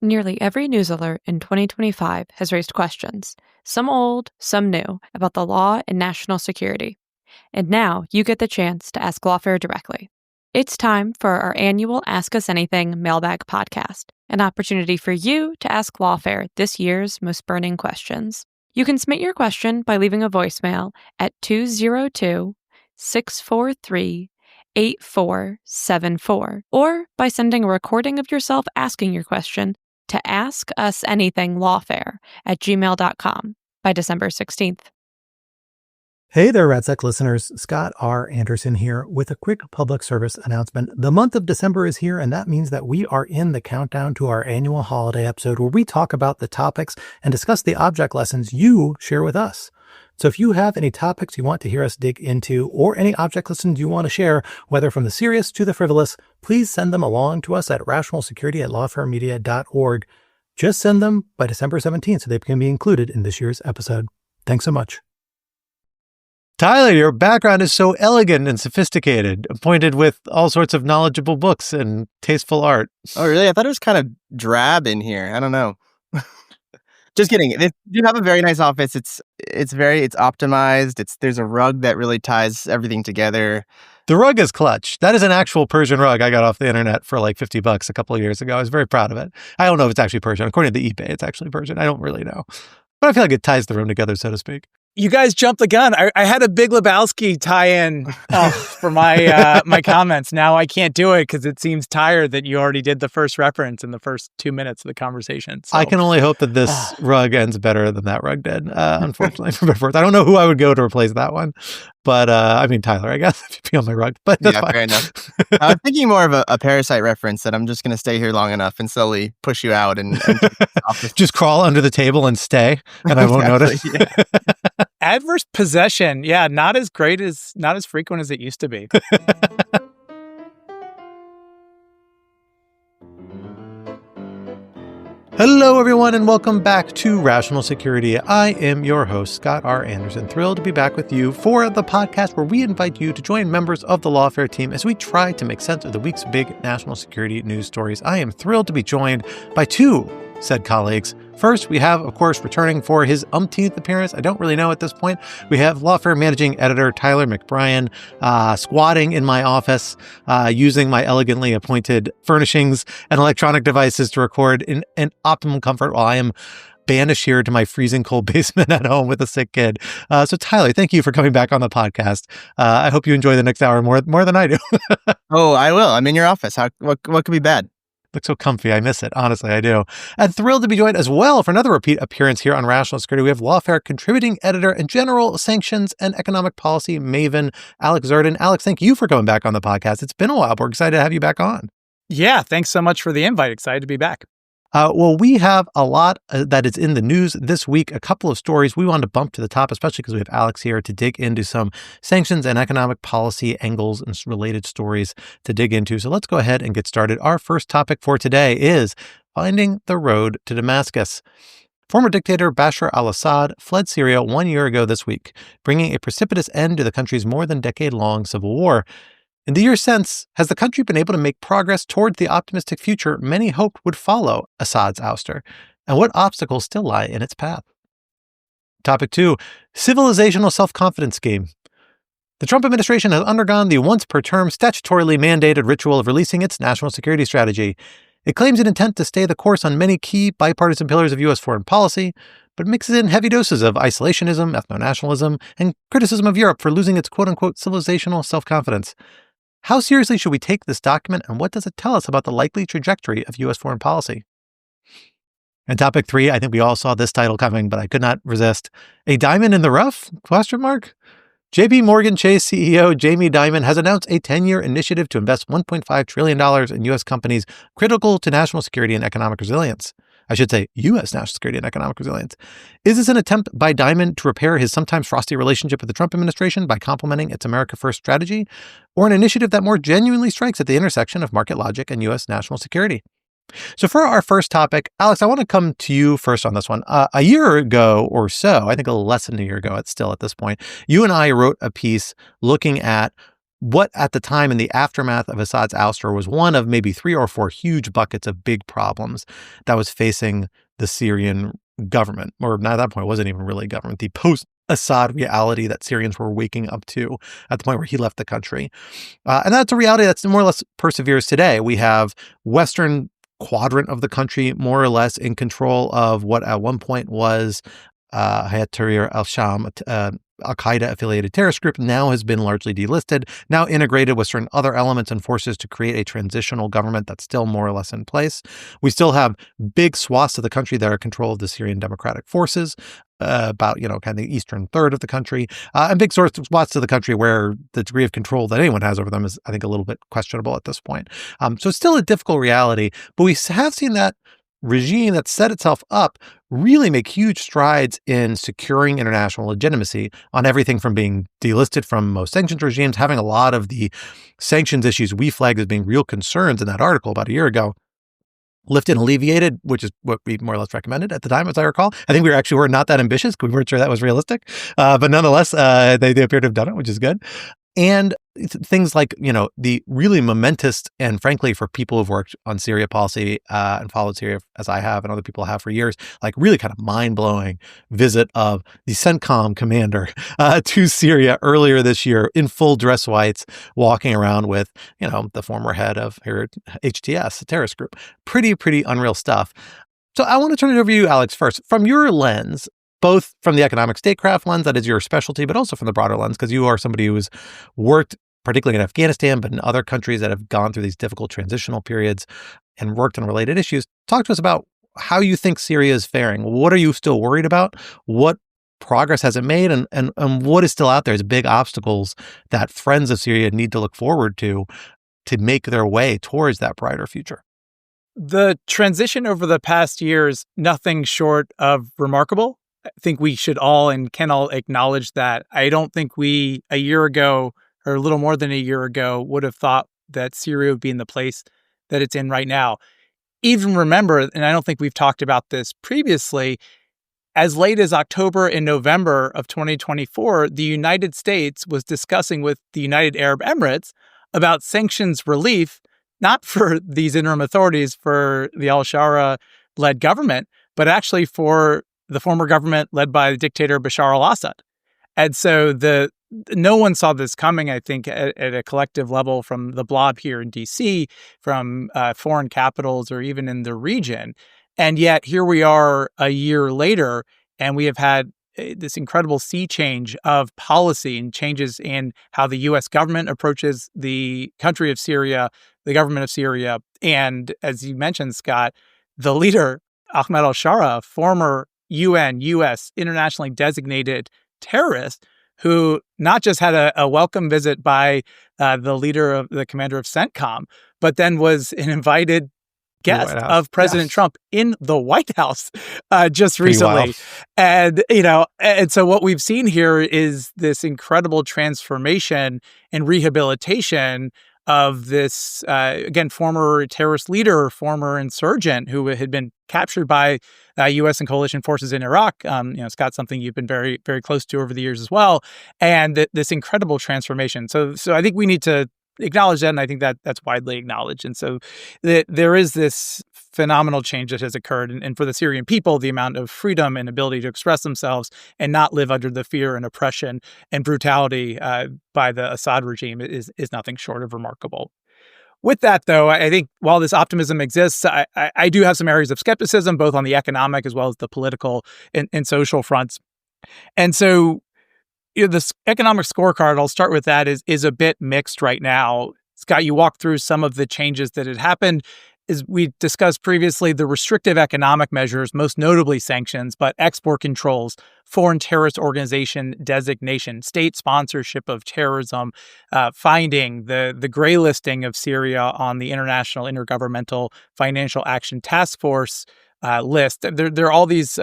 Nearly every news alert in 2025 has raised questions, some old, some new, about the law and national security. And now you get the chance to ask Lawfare directly. It's time for our annual Ask Us Anything mailbag podcast, an opportunity for you to ask Lawfare this year's most burning questions. You can submit your question by leaving a voicemail at 202-643-8474 or by sending a recording of yourself asking your question to askusanythinglawfare@gmail.com by December 16th. Hey there, RadSec listeners. Scott R. Anderson here with a quick public service announcement. The month of December is here, and that means that we are in the countdown to our annual holiday episode where we talk about the topics and discuss the object lessons you share with us. So if you have any topics you want to hear us dig into or any object lessons you want to share, whether from the serious to the frivolous, please send them along to us at rationalsecurity@lawfaremedia.org. Just send them by December 17th so they can be included in this year's episode. Thanks so much. Tyler, your background is so elegant and sophisticated, appointed with all sorts of knowledgeable books and tasteful art. Oh, really? I thought it was kind of drab in here. I don't know. Just kidding. You have a very nice office. It's optimized. There's a rug that really ties everything together. The rug is clutch. That is an actual Persian rug I got off the internet for like $50 a couple of years ago. I was very proud of it. I don't know if it's actually Persian. According to the eBay, it's actually Persian. I don't really know. But I feel like it ties the room together, so to speak. You guys jumped the gun. I had a Big Lebowski tie-in for my my comments. Now I can't do it because it seems tired that you already did the first reference in the first 2 minutes of the conversation. So. I can only hope that this rug ends better than that rug did, unfortunately. I don't know who I would go to replace that one. But, I mean, Tyler, I guess, if you'd be on my rug. But that's fine. Fair enough. I'm thinking more of a Parasite reference that I'm just going to stay here long enough and slowly push you out and just crawl under the table and stay, and I won't notice. Yeah. Adverse possession. Yeah, not as frequent as it used to be. Hello, everyone, and welcome back to Rational Security. I am your host, Scott R. Anderson, thrilled to be back with you for the podcast where we invite you to join members of the Lawfare team as we try to make sense of the week's big national security news stories. I am thrilled to be joined by two said colleagues. First, we have, of course, returning for his umpteenth appearance. I don't really know at this point. We have Lawfare managing editor Tyler McBrien squatting in my office, using my elegantly appointed furnishings and electronic devices to record in optimum comfort while I am banished here to my freezing cold basement at home with a sick kid. So Tyler, thank you for coming back on the podcast. I hope you enjoy the next hour more than I do. Oh, I will. I'm in your office. What could be bad? Looks so comfy. I miss it. Honestly, I do. And thrilled to be joined as well for another repeat appearance here on Rational Security. We have Lawfare contributing editor and general sanctions and economic policy maven, Alex Zerden. Alex, thank you for coming back on the podcast. It's been a while. We're excited to have you back on. Yeah, thanks so much for the invite. Excited to be back. Well, we have a lot that is in the news this week, a couple of stories we wanted to bump to the top, especially because we have Alex here to dig into some sanctions and economic policy angles and related stories to dig into. So let's go ahead and get started. Our first topic for today is finding the road to Damascus. Former dictator Bashar al-Assad fled Syria 1 year ago this week, bringing a precipitous end to the country's more than decade-long civil war. In the years since, has the country been able to make progress towards the optimistic future many hoped would follow Assad's ouster? And what obstacles still lie in its path? Topic 2, Civilizational Self-Confidence Scheme. The Trump administration has undergone the once-per-term statutorily mandated ritual of releasing its national security strategy. It claims an intent to stay the course on many key bipartisan pillars of U.S. foreign policy, but mixes in heavy doses of isolationism, ethnonationalism, and criticism of Europe for losing its quote-unquote civilizational self-confidence. How seriously should we take this document, and what does it tell us about the likely trajectory of U.S. foreign policy? And topic 3, I think we all saw this title coming, but I could not resist. A diamond in the rough? JP Morgan Chase CEO Jamie Dimon has announced a 10-year initiative to invest $1.5 trillion in U.S. companies critical to national security and economic resilience. I should say U.S. national security and economic resilience. Is this an attempt by Dimon to repair his sometimes frosty relationship with the Trump administration by complementing its America First strategy, or an initiative that more genuinely strikes at the intersection of market logic and U.S. national security? So for our first topic, Alex, I want to come to you first on this one. A year ago or so, I think a little less than a year ago, it's still at this point, you and I wrote a piece looking at what at the time in the aftermath of Assad's ouster was one of maybe 3 or 4 huge buckets of big problems that was facing the Syrian government, or at that point, it wasn't even really government, the post-Assad reality that Syrians were waking up to at the point where he left the country. And that's a reality that's more or less perseveres today. We have Western quadrant of the country more or less in control of what at one point was Hayat Tahrir al-Sham, al-Qaeda-affiliated terrorist group, now has been largely delisted, now integrated with certain other elements and forces to create a transitional government that's still more or less in place. We still have big swaths of the country that are controlled of the Syrian Democratic Forces, about, kind of the eastern third of the country, and big swaths of the country where the degree of control that anyone has over them is, I think, a little bit questionable at this point. So it's still a difficult reality, but we have seen that regime that set itself up really make huge strides in securing international legitimacy on everything from being delisted from most sanctions regimes, having a lot of the sanctions issues we flagged as being real concerns in that article about a year ago lifted and alleviated, which is what we more or less recommended at the time, as I recall. I think we were not that ambitious because we weren't sure that was realistic. But nonetheless, they appear to have done it, which is good. And things like, the really momentous, and frankly, for people who've worked on Syria policy and followed Syria as I have and other people have for years, like really kind of mind-blowing visit of the CENTCOM commander to Syria earlier this year in full dress whites, walking around with, the former head of HTS, a terrorist group. Pretty unreal stuff. So I want to turn it over to you, Alex, first. From your lens, both from the economic statecraft lens, that is your specialty, but also from the broader lens, because you are somebody who has worked particularly in Afghanistan, but in other countries that have gone through these difficult transitional periods and worked on related issues. Talk to us about how you think Syria is faring. What are you still worried about? What progress has it made? And what is still out there as big obstacles that friends of Syria need to look forward to make their way towards that brighter future? The transition over the past years, nothing short of remarkable. I think we should all and can all acknowledge that. I don't think we, a year ago, or a little more than a year ago, would have thought that Syria would be in the place that it's in right now. Even remember, and I don't think we've talked about this previously, as late as October and November of 2024, the United States was discussing with the United Arab Emirates about sanctions relief, not for these interim authorities, for the al-Shara-led government, but actually for the former government led by the dictator Bashar al-Assad. And so no one saw this coming, I think, at a collective level from the blob here in D.C., from foreign capitals, or even in the region. And yet here we are a year later, and we have had this incredible sea change of policy and changes in how the U.S. government approaches the country of Syria, the government of Syria. And as you mentioned, Scott, the leader, Ahmed al-Shara, former UN, U.S. internationally designated terrorist, who not just had a welcome visit by the commander of CENTCOM, but then was an invited guest of President Trump in the White House just recently. And, and so what we've seen here is this incredible transformation and rehabilitation of this, again, former terrorist leader, former insurgent who had been captured by U.S. and coalition forces in Iraq. Scott, something you've been very, very close to over the years as well. And this incredible transformation. So I think we need to acknowledge that, and I think that's widely acknowledged. And so there is this phenomenal change that has occurred. And for the Syrian people, the amount of freedom and ability to express themselves and not live under the fear and oppression and brutality by the Assad regime is nothing short of remarkable. With that, though, I think while this optimism exists, I do have some areas of skepticism, both on the economic as well as the political and social fronts. And so this economic scorecard, I'll start with that, is a bit mixed right now. Scott, you walked through some of the changes that had happened. As we discussed previously, the restrictive economic measures, most notably sanctions, but export controls, foreign terrorist organization designation, state sponsorship of terrorism, finding the gray listing of Syria on the International Intergovernmental Financial Action Task Force list. There are all these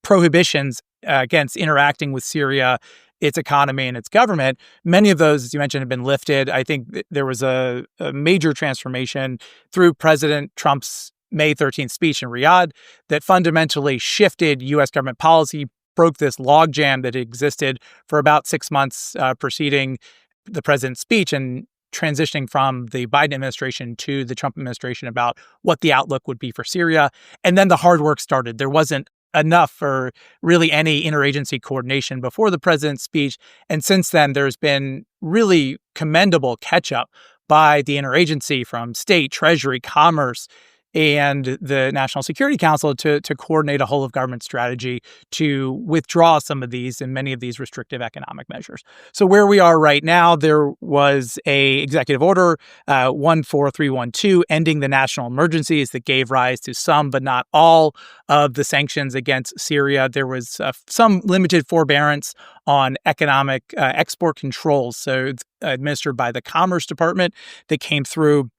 prohibitions against interacting with Syria, its economy, and its government. Many of those, as you mentioned, have been lifted. I think there was a major transformation through President Trump's May 13th speech in Riyadh that fundamentally shifted U.S. government policy, broke this logjam that existed for about 6 months preceding the president's speech and transitioning from the Biden administration to the Trump administration about what the outlook would be for Syria. And then the hard work started. There wasn't enough for really any interagency coordination before the president's speech. And since then, there's been really commendable catch up by the interagency from state, treasury, commerce, and the National Security Council to coordinate a whole of government strategy to withdraw some of these and many of these restrictive economic measures. So where we are right now, there was a executive order 14312 ending the national emergencies that gave rise to some but not all of the sanctions against Syria. There was some limited forbearance on economic export controls, so it's administered by the Commerce Department, that came through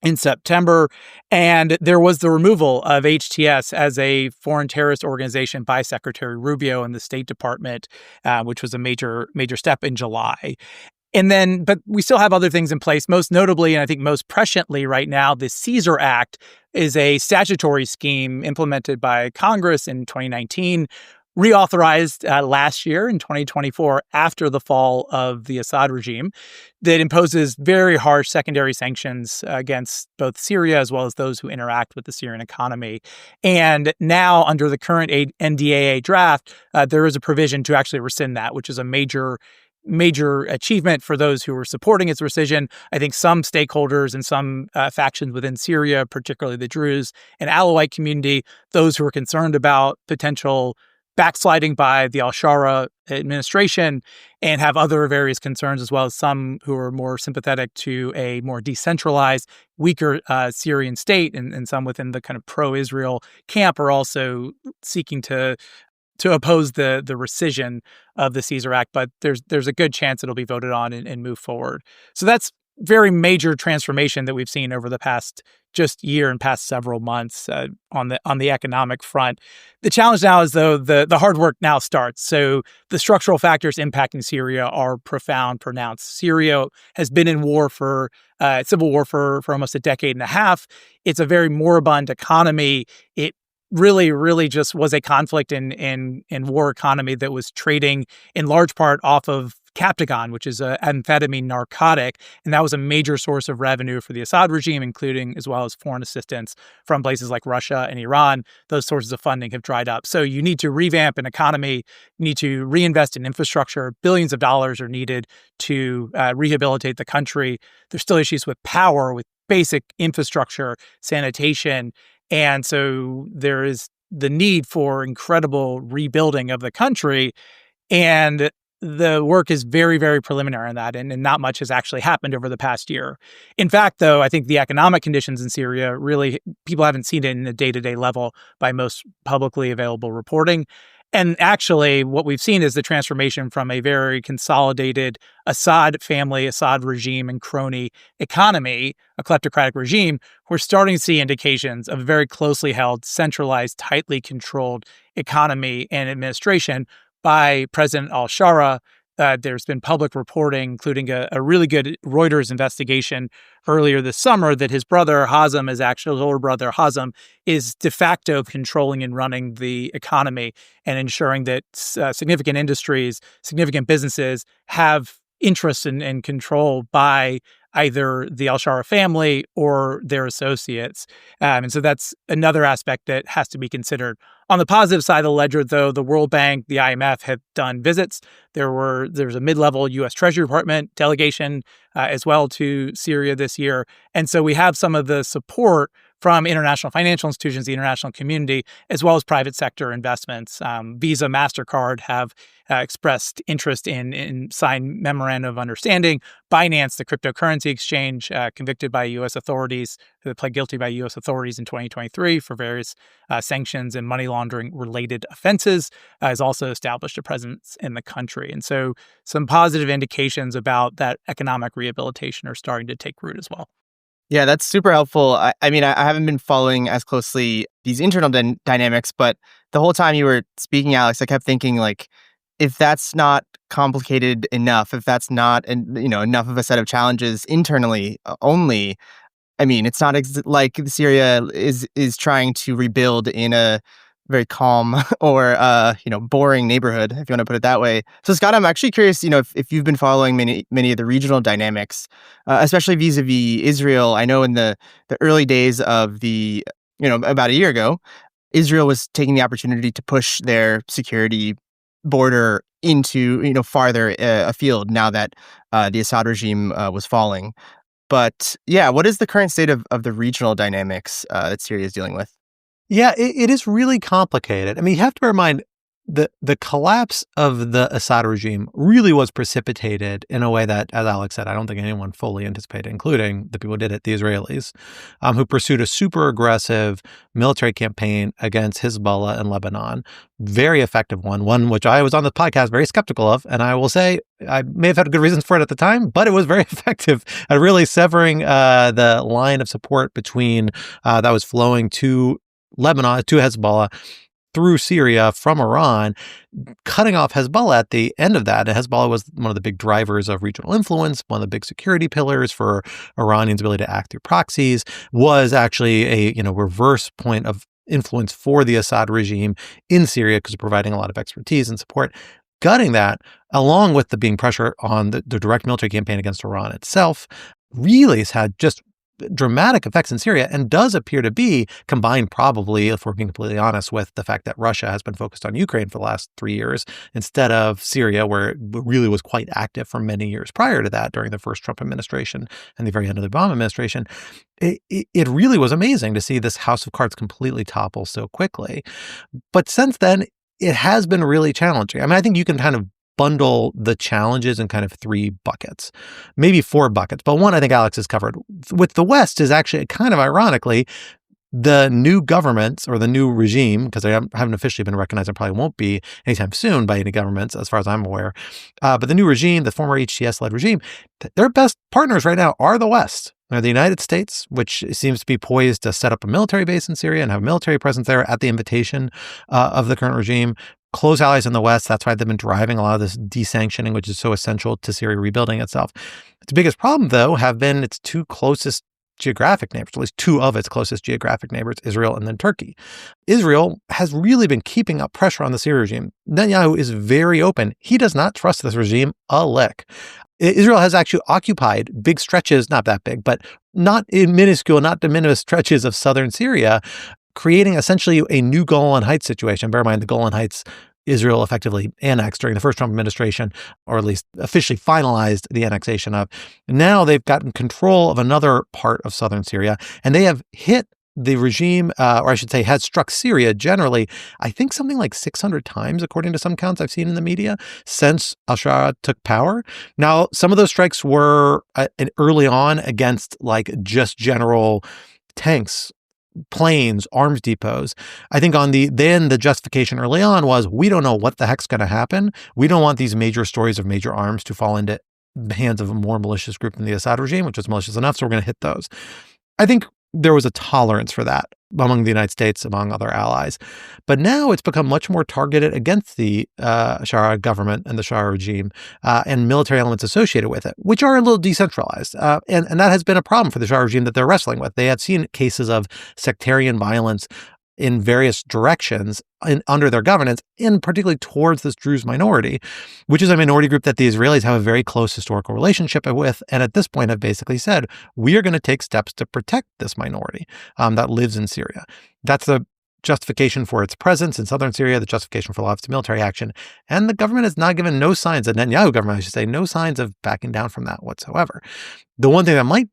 in September. And there was the removal of HTS as a foreign terrorist organization by Secretary Rubio in the State Department, which was a major step in July. And then, but we still have other things in place, most notably, and I think most presciently right now, the Caesar Act is a statutory scheme implemented by Congress in 2019, reauthorized last year in 2024 after the fall of the Assad regime, that imposes very harsh secondary sanctions against both Syria as well as those who interact with the Syrian economy. And now, under the current NDAA draft, there is a provision to actually rescind that, which is a major achievement for those who were supporting its rescission. I think some stakeholders and some factions within Syria, particularly the Druze and Alawite community, those who are concerned about potential backsliding by the al-Shara administration and have other various concerns, as well as some who are more sympathetic to a more decentralized, weaker Syrian state, and some within the kind of pro-Israel camp are also seeking to oppose the rescission of the Caesar Act. But there's a good chance it'll be voted on and move forward. So that's very major transformation that we've seen over the past just year and past several months on the economic front. The challenge now is, though, the hard work now starts. So the structural factors impacting Syria are profound, pronounced. Syria has been in war civil war for almost a decade and a half. It's a very moribund economy. It really just was a conflict in war economy that was trading in large part off of Captagon, which is an amphetamine narcotic. And that was a major source of revenue for the Assad regime, including as well as foreign assistance from places like Russia and Iran. Those sources of funding have dried up. So you need to revamp an economy, you need to reinvest in infrastructure. Billions of dollars are needed to rehabilitate the country. There's still issues with power, with basic infrastructure, sanitation. And so there is the need for incredible rebuilding of the country. And the work is very, very preliminary on that, and not much has actually happened over the past year. In fact, though, I think the economic conditions in Syria really, people haven't seen it in a day-to-day level by most publicly available reporting. And actually, what we've seen is the transformation from a very consolidated Assad family, Assad regime, and crony economy, a kleptocratic regime. We're starting to see indications of a very closely held, centralized, tightly controlled economy and administration by President al-Shara. There's been public reporting, including a really good Reuters investigation earlier this summer, that his brother Hazem is actually, his older brother Hazem, is de facto controlling and running the economy and ensuring that significant industries, significant businesses have interest and control by either the al-Shara family or their associates. And so that's another aspect that has to be considered. On the positive side of the ledger, though, the World Bank, the IMF have done visits. There was a mid-level U.S. Treasury Department delegation as well to Syria this year. And so we have some of the support from international financial institutions, the international community, as well as private sector investments. Visa, MasterCard have expressed interest in signed memorandum of understanding. Binance, the cryptocurrency exchange, convicted by U.S. authorities, pled guilty by U.S. authorities in 2023 for various sanctions and money laundering related offenses, has also established a presence in the country. And so some positive indications about that economic rehabilitation are starting to take root as well. Yeah, that's super helpful. I mean, I haven't been following as closely these internal dynamics, but the whole time you were speaking, Alex, I kept thinking, like, if that's not complicated enough, if that's not enough of a set of challenges internally only, I mean, it's not like Syria is trying to rebuild in a very calm or boring neighborhood, if you want to put it that way. So Scott, I'm actually curious, if you've been following many of the regional dynamics, especially vis-a-vis Israel. I know in the early days of about a year ago, Israel was taking the opportunity to push their security border into farther afield now that the Assad regime was falling. But yeah, what is the current state of the regional dynamics that Syria is dealing with? Yeah, it is really complicated. I mean, you have to bear in mind the collapse of the Assad regime really was precipitated in a way that, as Alex said, I don't think anyone fully anticipated, including the people who did it, the Israelis, who pursued a super aggressive military campaign against Hezbollah in Lebanon. Very effective one which I was on the podcast very skeptical of. And I will say I may have had good reasons for it at the time, but it was very effective at really severing the line of support between that was flowing to Lebanon, to Hezbollah, through Syria from Iran, cutting off Hezbollah at the end of that. And Hezbollah was one of the big drivers of regional influence, one of the big security pillars for Iranians' ability to act through proxies, was actually a reverse point of influence for the Assad regime in Syria because of providing a lot of expertise and support. Gutting that, along with the being pressure on the direct military campaign against Iran itself, really has had just dramatic effects in Syria and does appear to be combined, probably, if we're being completely honest, with the fact that Russia has been focused on Ukraine for the last 3 years instead of Syria, where it really was quite active for many years prior to that during the first Trump administration and the very end of the Obama administration. It really was amazing to see this house of cards completely topple so quickly. But since then, it has been really challenging. I mean, I think you can kind of bundle the challenges in kind of 3 buckets, maybe 4 buckets. But one I think Alex has covered with the West is actually kind of ironically the new governments or the new regime, because they haven't officially been recognized and probably won't be anytime soon by any governments, as far as I'm aware. But the new regime, the former HTS-led regime, their best partners right now are the West. They're the United States, which seems to be poised to set up a military base in Syria and have a military presence there at the invitation of the current regime. Close allies in the West. That's why they've been driving a lot of this desanctioning, which is so essential to Syria rebuilding itself. Its biggest problem, though, have been its 2 closest geographic neighbors, at least 2 of its closest geographic neighbors, Israel and then Turkey. Israel has really been keeping up pressure on the Syria regime. Netanyahu is very open. He does not trust this regime a lick. Israel has actually occupied big stretches, not that big, but not minuscule, not de minimis stretches of southern Syria, creating essentially a new Golan Heights situation. Bear in mind, the Golan Heights, Israel effectively annexed during the first Trump administration, or at least officially finalized the annexation of. Now they've gotten control of another part of southern Syria, and they have hit the regime, or I should say, has struck Syria generally, I think something like 600 times, according to some counts I've seen in the media, since al-Assad took power. Now, some of those strikes were early on against like just general tanks, planes, arms depots. I think the justification early on was, we don't know what the heck's going to happen. We don't want these major stories of major arms to fall into the hands of a more malicious group than the Assad regime, which was malicious enough, so we're going to hit those. I think there was a tolerance for that among the United States, among other allies. But now it's become much more targeted against the Bashar government and the Bashar regime and military elements associated with it, which are a little decentralized. And that has been a problem for the Bashar regime that they're wrestling with. They have seen cases of sectarian violence in various directions under their governance, and particularly towards this Druze minority, which is a minority group that the Israelis have a very close historical relationship with, and at this point have basically said, we are going to take steps to protect this minority that lives in Syria. That's the justification for its presence in southern Syria, the justification for a lot of its military action, and the government has not given no signs, the Netanyahu government, I should say, no signs of backing down from that whatsoever. The one thing that might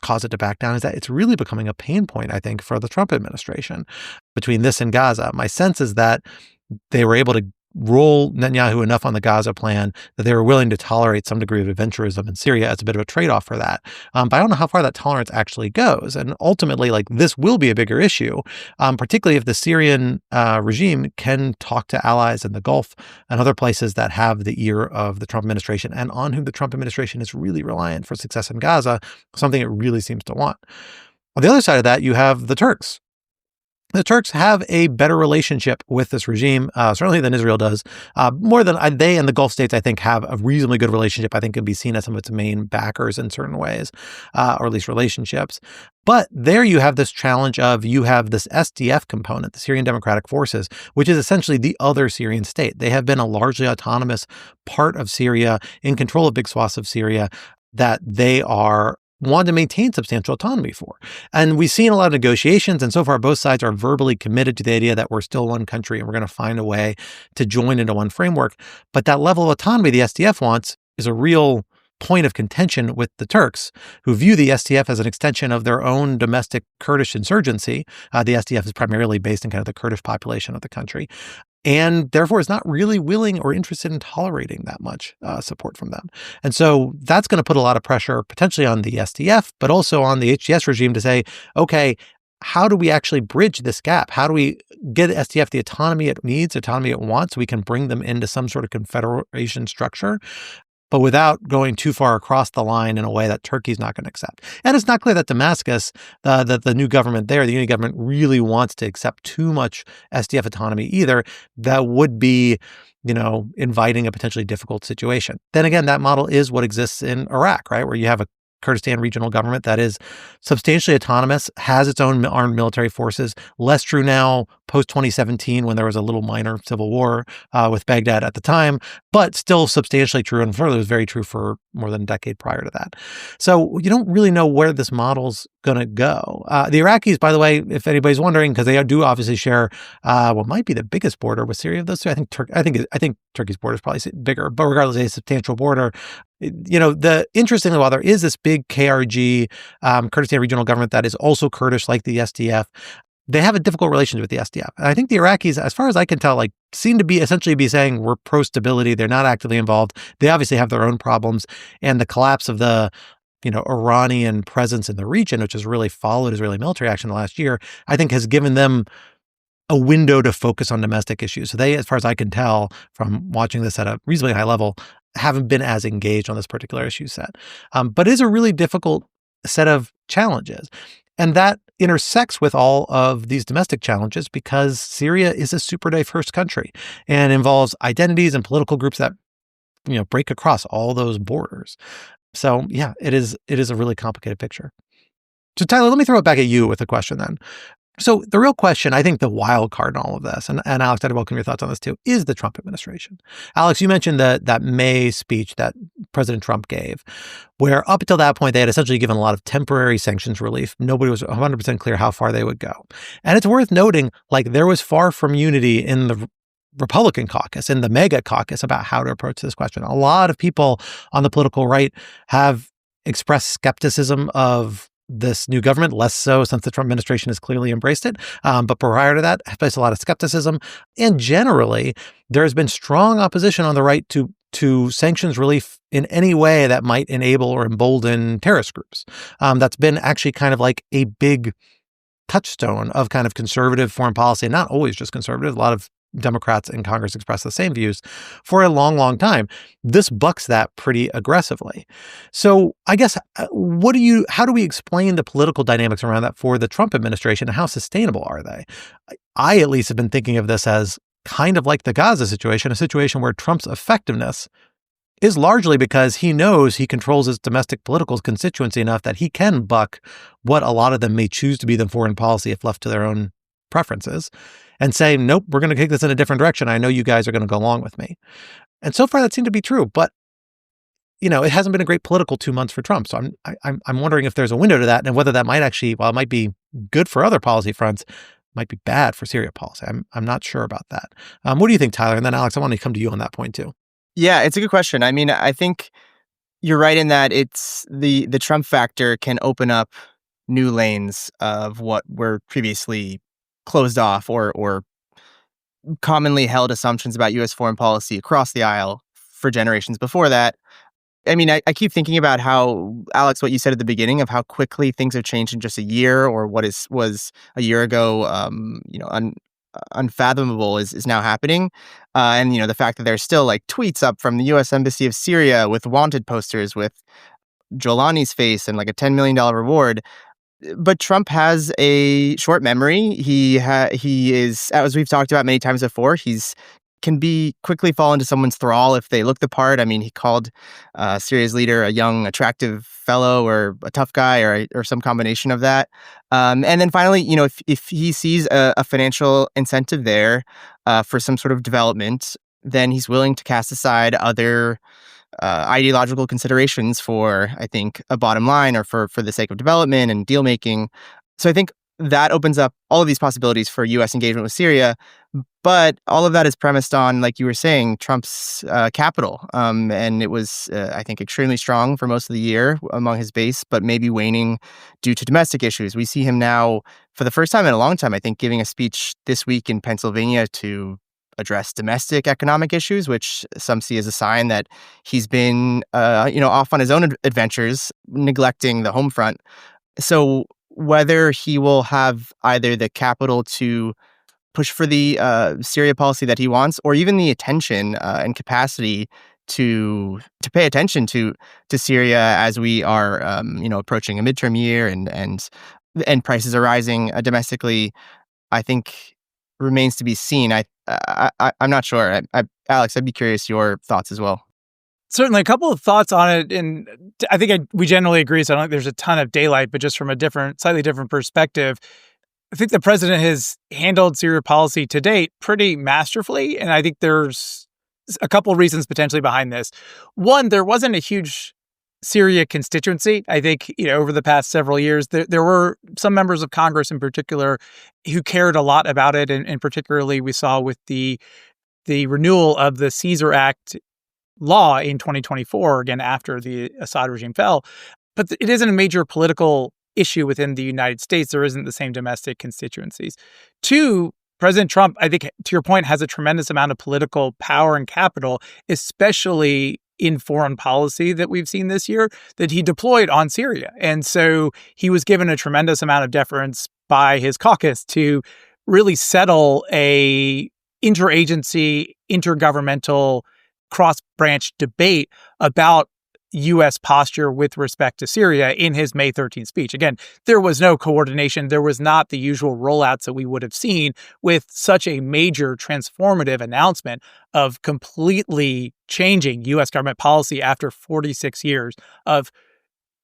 cause it to back down is that it's really becoming a pain point, I think, for the Trump administration between this and Gaza. My sense is that they were able to roll Netanyahu enough on the Gaza plan that they were willing to tolerate some degree of adventurism in Syria as a bit of a trade-off for that. But I don't know how far that tolerance actually goes. And ultimately, this will be a bigger issue, particularly if the Syrian regime can talk to allies in the Gulf and other places that have the ear of the Trump administration and on whom the Trump administration is really reliant for success in Gaza, something it really seems to want. On the other side of that, you have the Turks. The Turks have a better relationship with this regime, certainly than Israel does. More than they and the Gulf states, I think, have a reasonably good relationship. I think can be seen as some of its main backers in certain ways, or at least relationships. But there you have this challenge of you have this SDF component, the Syrian Democratic Forces, which is essentially the other Syrian state. They have been a largely autonomous part of Syria, in control of big swaths of Syria, that they want to maintain substantial autonomy for. And we've seen a lot of negotiations, and so far both sides are verbally committed to the idea that we're still one country and we're going to find a way to join into one framework. But that level of autonomy the SDF wants is a real point of contention with the Turks, who view the SDF as an extension of their own domestic Kurdish insurgency. The SDF is primarily based in kind of the Kurdish population of the country, and therefore is not really willing or interested in tolerating that much support from them. And so that's going to put a lot of pressure potentially on the SDF, but also on the HTS regime to say, okay, how do we actually bridge this gap? How do we get SDF the autonomy it needs, autonomy it wants, so we can bring them into some sort of confederation structure, but without going too far across the line in a way that Turkey's not going to accept. And it's not clear that Damascus, the new government there, the unity government, really wants to accept too much SDF autonomy either. That would be, inviting a potentially difficult situation. Then again, that model is what exists in Iraq, right? Where you have a Kurdistan regional government that is substantially autonomous, has its own armed military forces. Less true now, post-2017, when there was a little minor civil war with Baghdad at the time, but still substantially true, and further, it was very true for more than a decade prior to that. So you don't really know where this model's going to go. The Iraqis, by the way, if anybody's wondering, because they do obviously share what might be the biggest border with Syria of those two. I think Turkey's border is probably bigger, but regardless, a substantial border. Interestingly, while there is this big KRG, Kurdistan regional government that is also Kurdish like the SDF, they have a difficult relationship with the SDF. And I think the Iraqis, as far as I can tell, seem to be essentially saying we're pro-stability. They're not actively involved. They obviously have their own problems. And the collapse of the Iranian presence in the region, which has really followed Israeli military action the last year, I think has given them a window to focus on domestic issues. So they, as far as I can tell from watching this at a reasonably high level, haven't been as engaged on this particular issue set. But it is a really difficult set of challenges. And that intersects with all of these domestic challenges because Syria is a super diverse country and involves identities and political groups that, break across all those borders. So yeah, it is a really complicated picture. So Tyler, let me throw it back at you with a question then. So the real question, I think the wild card in all of this, and Alex, I'd welcome your thoughts on this too, is the Trump administration. Alex, you mentioned that May speech that President Trump gave, where up until that point, they had essentially given a lot of temporary sanctions relief. Nobody was 100% clear how far they would go. And it's worth noting, there was far from unity in the Republican caucus, in the mega caucus, about how to approach this question. A lot of people on the political right have expressed skepticism of this new government, less so since the Trump administration has clearly embraced it. But prior to that, there's a lot of skepticism. And generally, there has been strong opposition on the right to sanctions relief in any way that might enable or embolden terrorist groups. That's been actually kind of like a big touchstone of kind of conservative foreign policy, and not always just conservative. A lot of Democrats in Congress express the same views for a long, long time. This bucks that pretty aggressively. So I guess, how do we explain the political dynamics around that for the Trump administration, and how sustainable are they? I at least have been thinking of this as kind of like the Gaza situation, a situation where Trump's effectiveness is largely because he knows he controls his domestic political constituency enough that he can buck what a lot of them may choose to be the foreign policy if left to their own preferences, and say, nope, we're going to take this in a different direction. I know you guys are going to go along with me. And so far that seemed to be true, but it hasn't been a great political 2 months for Trump. So I'm wondering if there's a window to that, and whether that might actually, while it might be good for other policy fronts, might be bad for Syria policy. I'm not sure about that. What do you think, Tyler? And then Alex, I want to come to you on that point too. Yeah, it's a good question. I mean, I think you're right in that it's the Trump factor can open up new lanes of what were previously closed off or commonly held assumptions about U.S. foreign policy across the aisle for generations before that. I mean, I keep thinking about how, Alex, what you said at the beginning of how quickly things have changed in just a year, or what was a year ago, unfathomable is now happening. And, the fact that there's still tweets up from the U.S. Embassy of Syria with wanted posters with Jolani's face and a $10 million reward. But Trump has a short memory. He is, as we've talked about many times before, can be quickly fall into someone's thrall if they look the part. I mean, he called Syria's leader a young, attractive fellow, or a tough guy, or some combination of that. And then finally, if he sees a financial incentive there for some sort of development, then he's willing to cast aside other ideological considerations for, I think, a bottom line, or for the sake of development and deal making. So I think that opens up all of these possibilities for U.S. engagement with Syria. But all of that is premised on, like you were saying, Trump's capital. And it was, I think, extremely strong for most of the year among his base, but maybe waning due to domestic issues. We see him now, for the first time in a long time, I think, giving a speech this week in Pennsylvania to address domestic economic issues, which some see as a sign that he's been, off on his own adventures, neglecting the home front. So whether he will have either the capital to push for the Syria policy that he wants, or even the attention and capacity to pay attention to Syria as we are, approaching a midterm year and prices are rising domestically, I think remains to be seen. I'm not sure. Alex, I'd be curious your thoughts as well. Certainly, a couple of thoughts on it, and I think we generally agree, so I don't think there's a ton of daylight, but just from a slightly different perspective, I think the president has handled Syria policy to date pretty masterfully, and I think there's a couple of reasons potentially behind this. One, there wasn't a huge Syria constituency. I think, over the past several years, there were some members of Congress in particular who cared a lot about it, and particularly we saw with the renewal of the Caesar Act law in 2024, again, after the Assad regime fell. But it isn't a major political issue within the United States. There isn't the same domestic constituencies. Two, President Trump, I think, to your point, has a tremendous amount of political power and capital, especially in foreign policy that we've seen this year, that he deployed on Syria. And so he was given a tremendous amount of deference by his caucus to really settle a interagency, intergovernmental, cross-branch debate about U.S. posture with respect to Syria in his May 13th speech. Again, there was no coordination. There was not the usual rollouts that we would have seen with such a major transformative announcement of completely changing U.S. government policy after 46 years of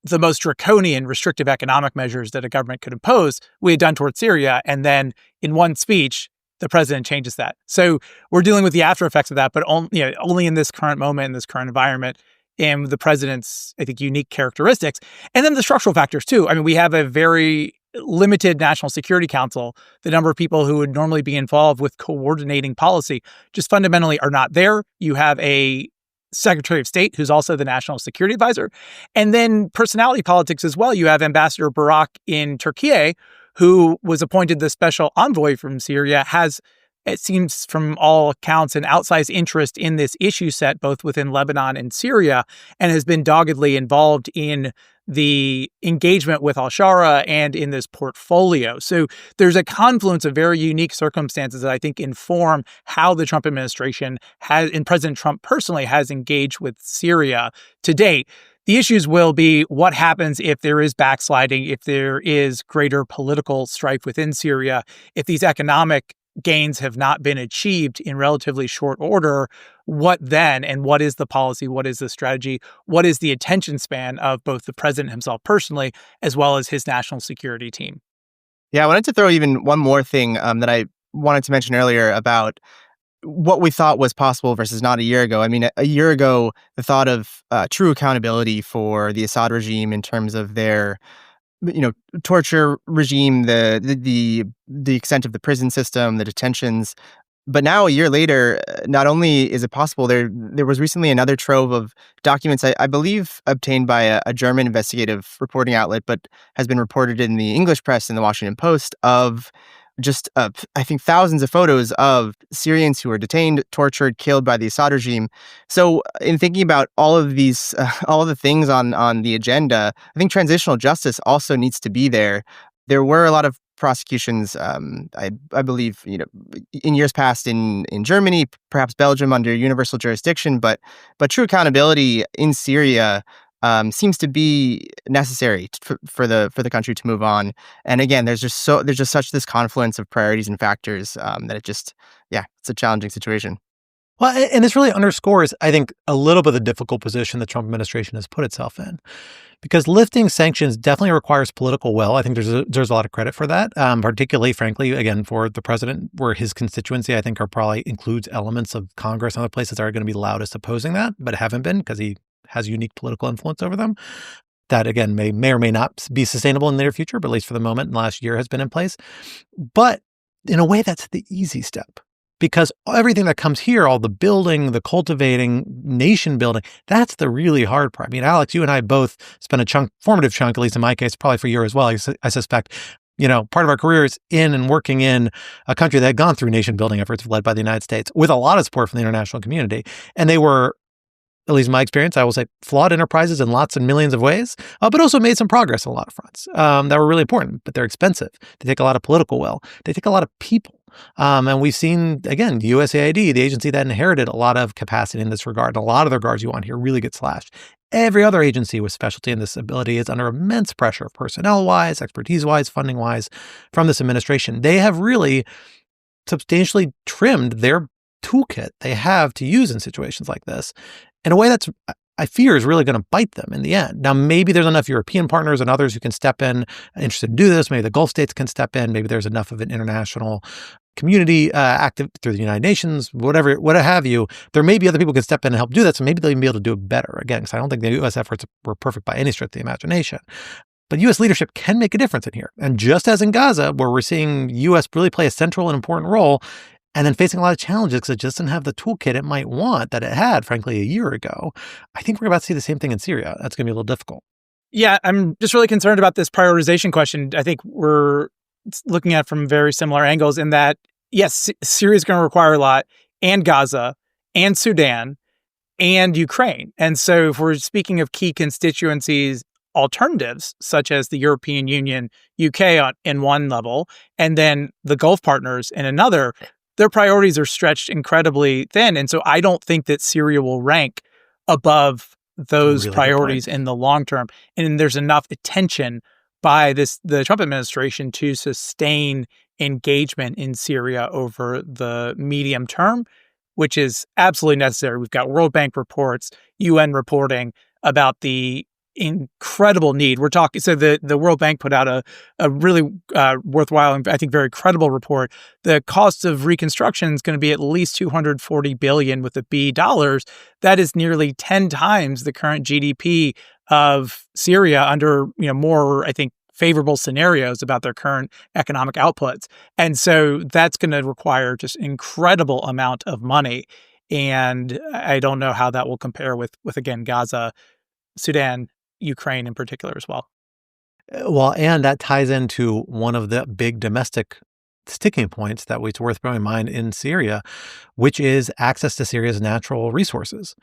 the most draconian restrictive economic measures that a government could impose we had done towards Syria. And then in one speech, the president changes that. So we're dealing with the after effects of that, but only in this current moment, in this current environment, and the president's, I think, unique characteristics. And then the structural factors, too. I mean, we have a very limited National Security Council. The number of people who would normally be involved with coordinating policy just fundamentally are not there. You have a Secretary of State who's also the National Security Advisor. And then personality politics as well. You have Ambassador Barak in Turkey, who was appointed the special envoy from Syria, has, it seems from all accounts, an outsized interest in this issue set, both within Lebanon and Syria, and has been doggedly involved in the engagement with al-Shara and in this portfolio. So there's a confluence of very unique circumstances that I think inform how the Trump administration has, and President Trump personally, has engaged with Syria to date. The issues will be what happens if there is backsliding, if there is greater political strife within Syria, if these economic gains have not been achieved in relatively short order. What then? And what is the policy? What is the strategy? What is the attention span of both the president himself personally, as well as his national security team? Yeah, I wanted to throw even one more thing that I wanted to mention earlier about what we thought was possible versus not a year ago. I mean, a year ago, the thought of true accountability for the Assad regime in terms of their torture regime, the extent of the prison system, the detentions. But now, a year later, not only is it possible, there was recently another trove of documents, I believe, obtained by a German investigative reporting outlet, but has been reported in the English press, in the Washington Post, of just, I think, thousands of photos of Syrians who were detained, tortured, killed by the Assad regime. So in thinking about all of these, all of the things on the agenda, I think transitional justice also needs to be there. There were a lot of prosecutions, I believe, in years past in Germany, perhaps Belgium under universal jurisdiction, but true accountability in Syria seems to be necessary for the country to move on. And again, there's just such this confluence of priorities and factors that it's a challenging situation. Well, and this really underscores, I think, a little bit of the difficult position the Trump administration has put itself in, because lifting sanctions definitely requires political will. I think there's a lot of credit for that, particularly, frankly, again, for the president, where his constituency, I think, probably includes elements of Congress and other places that are going to be loudest opposing that, but haven't been because he has unique political influence over them. That, again, may or may not be sustainable in the near future, but at least for the moment, last year has been in place. But in a way, that's the easy step. Because everything that comes here, all the building, the cultivating, nation building, that's the really hard part. I mean, Alex, you and I both spent a formative chunk, at least in my case, probably for you as well, I suspect, part of our careers in and working in a country that had gone through nation building efforts led by the United States with a lot of support from the international community. And they were, at least in my experience, I will say, flawed enterprises in lots and millions of ways, but also made some progress on a lot of fronts that were really important, but they're expensive. They take a lot of political will. They take a lot of people. And we've seen, again, USAID, the agency that inherited a lot of capacity in this regard, and a lot of the regards you want here really get slashed. Every other agency with specialty in this ability is under immense pressure, personnel-wise, expertise-wise, funding-wise, from this administration. They have really substantially trimmed their toolkit they have to use in situations like this in a way that's, I fear, is really going to bite them in the end. Now, maybe there's enough European partners and others who can step in, interested in do this. Maybe the Gulf states can step in. Maybe there's enough of an international community active through the United Nations, what have you. There may be other people who can step in and help do that. So maybe they'll even be able to do it better. Again, because I don't think the U.S. efforts were perfect by any stretch of the imagination. But U.S. leadership can make a difference in here. And just as in Gaza, where we're seeing U.S. really play a central and important role, and then facing a lot of challenges because it just doesn't have the toolkit it might want that it had, frankly, a year ago, I think we're about to see the same thing in Syria. That's going to be a little difficult. Yeah, I'm just really concerned about this prioritization question. I think we're looking at it from very similar angles in that, yes, Syria is going to require a lot, and Gaza, and Sudan, and Ukraine. And so if we're speaking of key constituencies, alternatives, such as the European Union, UK in one level, and then the Gulf partners in another, their priorities are stretched incredibly thin. And so I don't think that Syria will rank above those really priorities in the long term. And there's enough attention by the Trump administration to sustain engagement in Syria over the medium term, which is absolutely necessary. We've got World Bank reports, UN reporting about the incredible need. We're talking, so the World Bank put out a really worthwhile and I think very credible report. The cost of reconstruction is going to be at least $240 billion with a B dollars. That is nearly 10 times the current GDP of Syria under more, I think, favorable scenarios about their current economic outputs. And so that's going to require just incredible amount of money. And I don't know how that will compare with again, Gaza, Sudan, Ukraine in particular as well. Well, and that ties into one of the big domestic sticking points that it's worth bearing in mind in Syria, which is access to Syria's natural resources.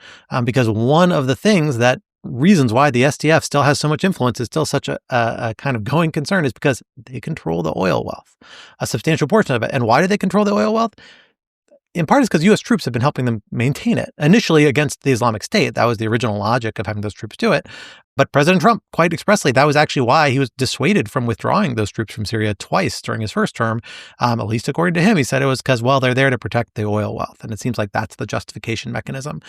Because one of the reasons why the SDF still has so much influence, is still such a kind of going concern, is because they control the oil wealth, a substantial portion of it. And why do they control the oil wealth? In part, it's because U.S. troops have been helping them maintain it. Initially against the Islamic State, that was the original logic of having those troops do it. But President Trump, quite expressly, that was actually why he was dissuaded from withdrawing those troops from Syria twice during his first term. At least according to him, he said it was because, well, they're there to protect the oil wealth. And it seems like that's the justification mechanism.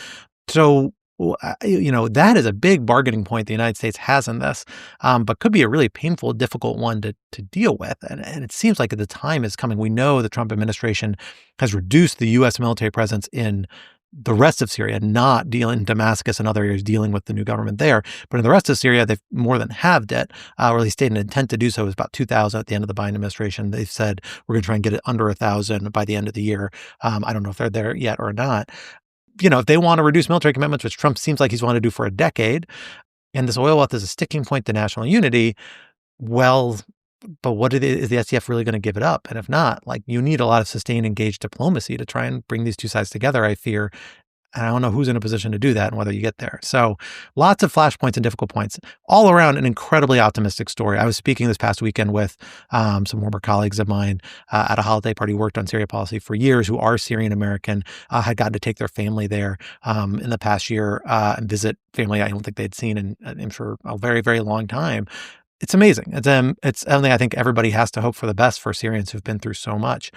So, that is a big bargaining point the United States has in this, but could be a really painful, difficult one to deal with. And it seems like the time is coming. We know the Trump administration has reduced the U.S. military presence in the rest of Syria, not dealing in Damascus and other areas, dealing with the new government there. But in the rest of Syria, they've more than halved it, or at least stated an intent to do so. It was about 2,000 at the end of the Biden administration. They've said, we're going to try and get it under 1,000 by the end of the year. I don't know if they're there yet or not. If they want to reduce military commitments, which Trump seems like he's wanted to do for a decade, and this oil wealth is a sticking point to national unity, well, but is the SDF really going to give it up? And if not, you need a lot of sustained, engaged diplomacy to try and bring these two sides together, I fear. And I don't know who's in a position to do that and whether you get there. So lots of flashpoints and difficult points. All around an incredibly optimistic story. I was speaking this past weekend with some former colleagues of mine at a holiday party who worked on Syria policy for years, who are Syrian American, had gotten to take their family there in the past year and visit family I don't think they'd seen in for a very, very long time. It's amazing. It's something I think everybody has to hope for the best for Syrians who've been through so much.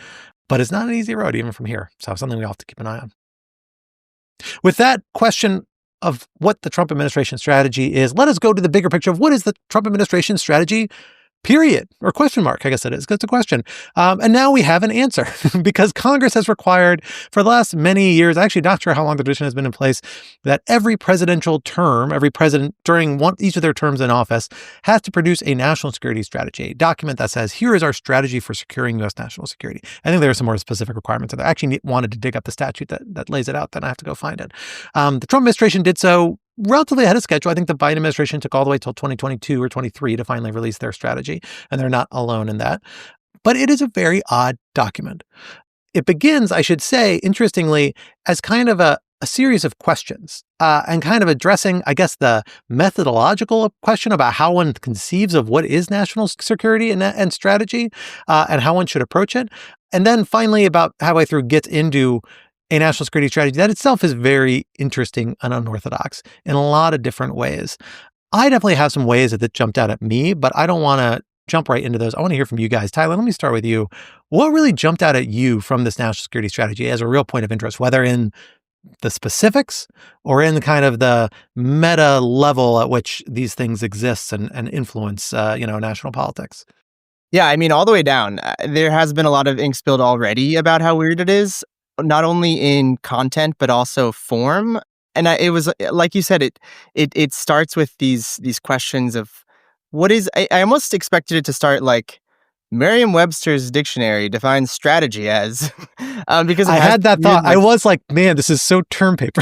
But it's not an easy road even from here. So something we all have to keep an eye on. With that question of what the Trump administration strategy is, let us go to the bigger picture of what is the Trump administration strategy, period, or question mark, I guess it is. It's a question. And now we have an answer because Congress has required for the last many years, actually not sure how long the tradition has been in place, that every presidential term, every president during each of their terms in office has to produce a national security strategy, a document that says, here is our strategy for securing U.S. national security. I think there are some more specific requirements. I actually wanted to dig up the statute that lays it out, then I have to go find it. The Trump administration did so relatively ahead of schedule. I think the Biden administration took all the way till 2022 or 23 to finally release their strategy, and they're not alone in that. But it is a very odd document. It begins, I should say, interestingly, as kind of a series of questions and kind of addressing, I guess, the methodological question about how one conceives of what is national security and strategy and how one should approach it. And then finally, about halfway through, gets into a national security strategy that itself is very interesting and unorthodox in a lot of different ways. I definitely have some ways that jumped out at me, but I don't want to jump right into those. I want to hear from you guys. Tyler, let me start with you. What really jumped out at you from this national security strategy as a real point of interest, whether in the specifics or in kind of the meta level at which these things exist and influence, national politics? Yeah, I mean, all the way down. There has been a lot of ink spilled already about how weird it is, not only in content, but also form. And it was, like you said, it starts with these questions of what is, I almost expected it to start like Merriam-Webster's dictionary defines strategy as, because I had that thought. I was like, man, this is so term paper.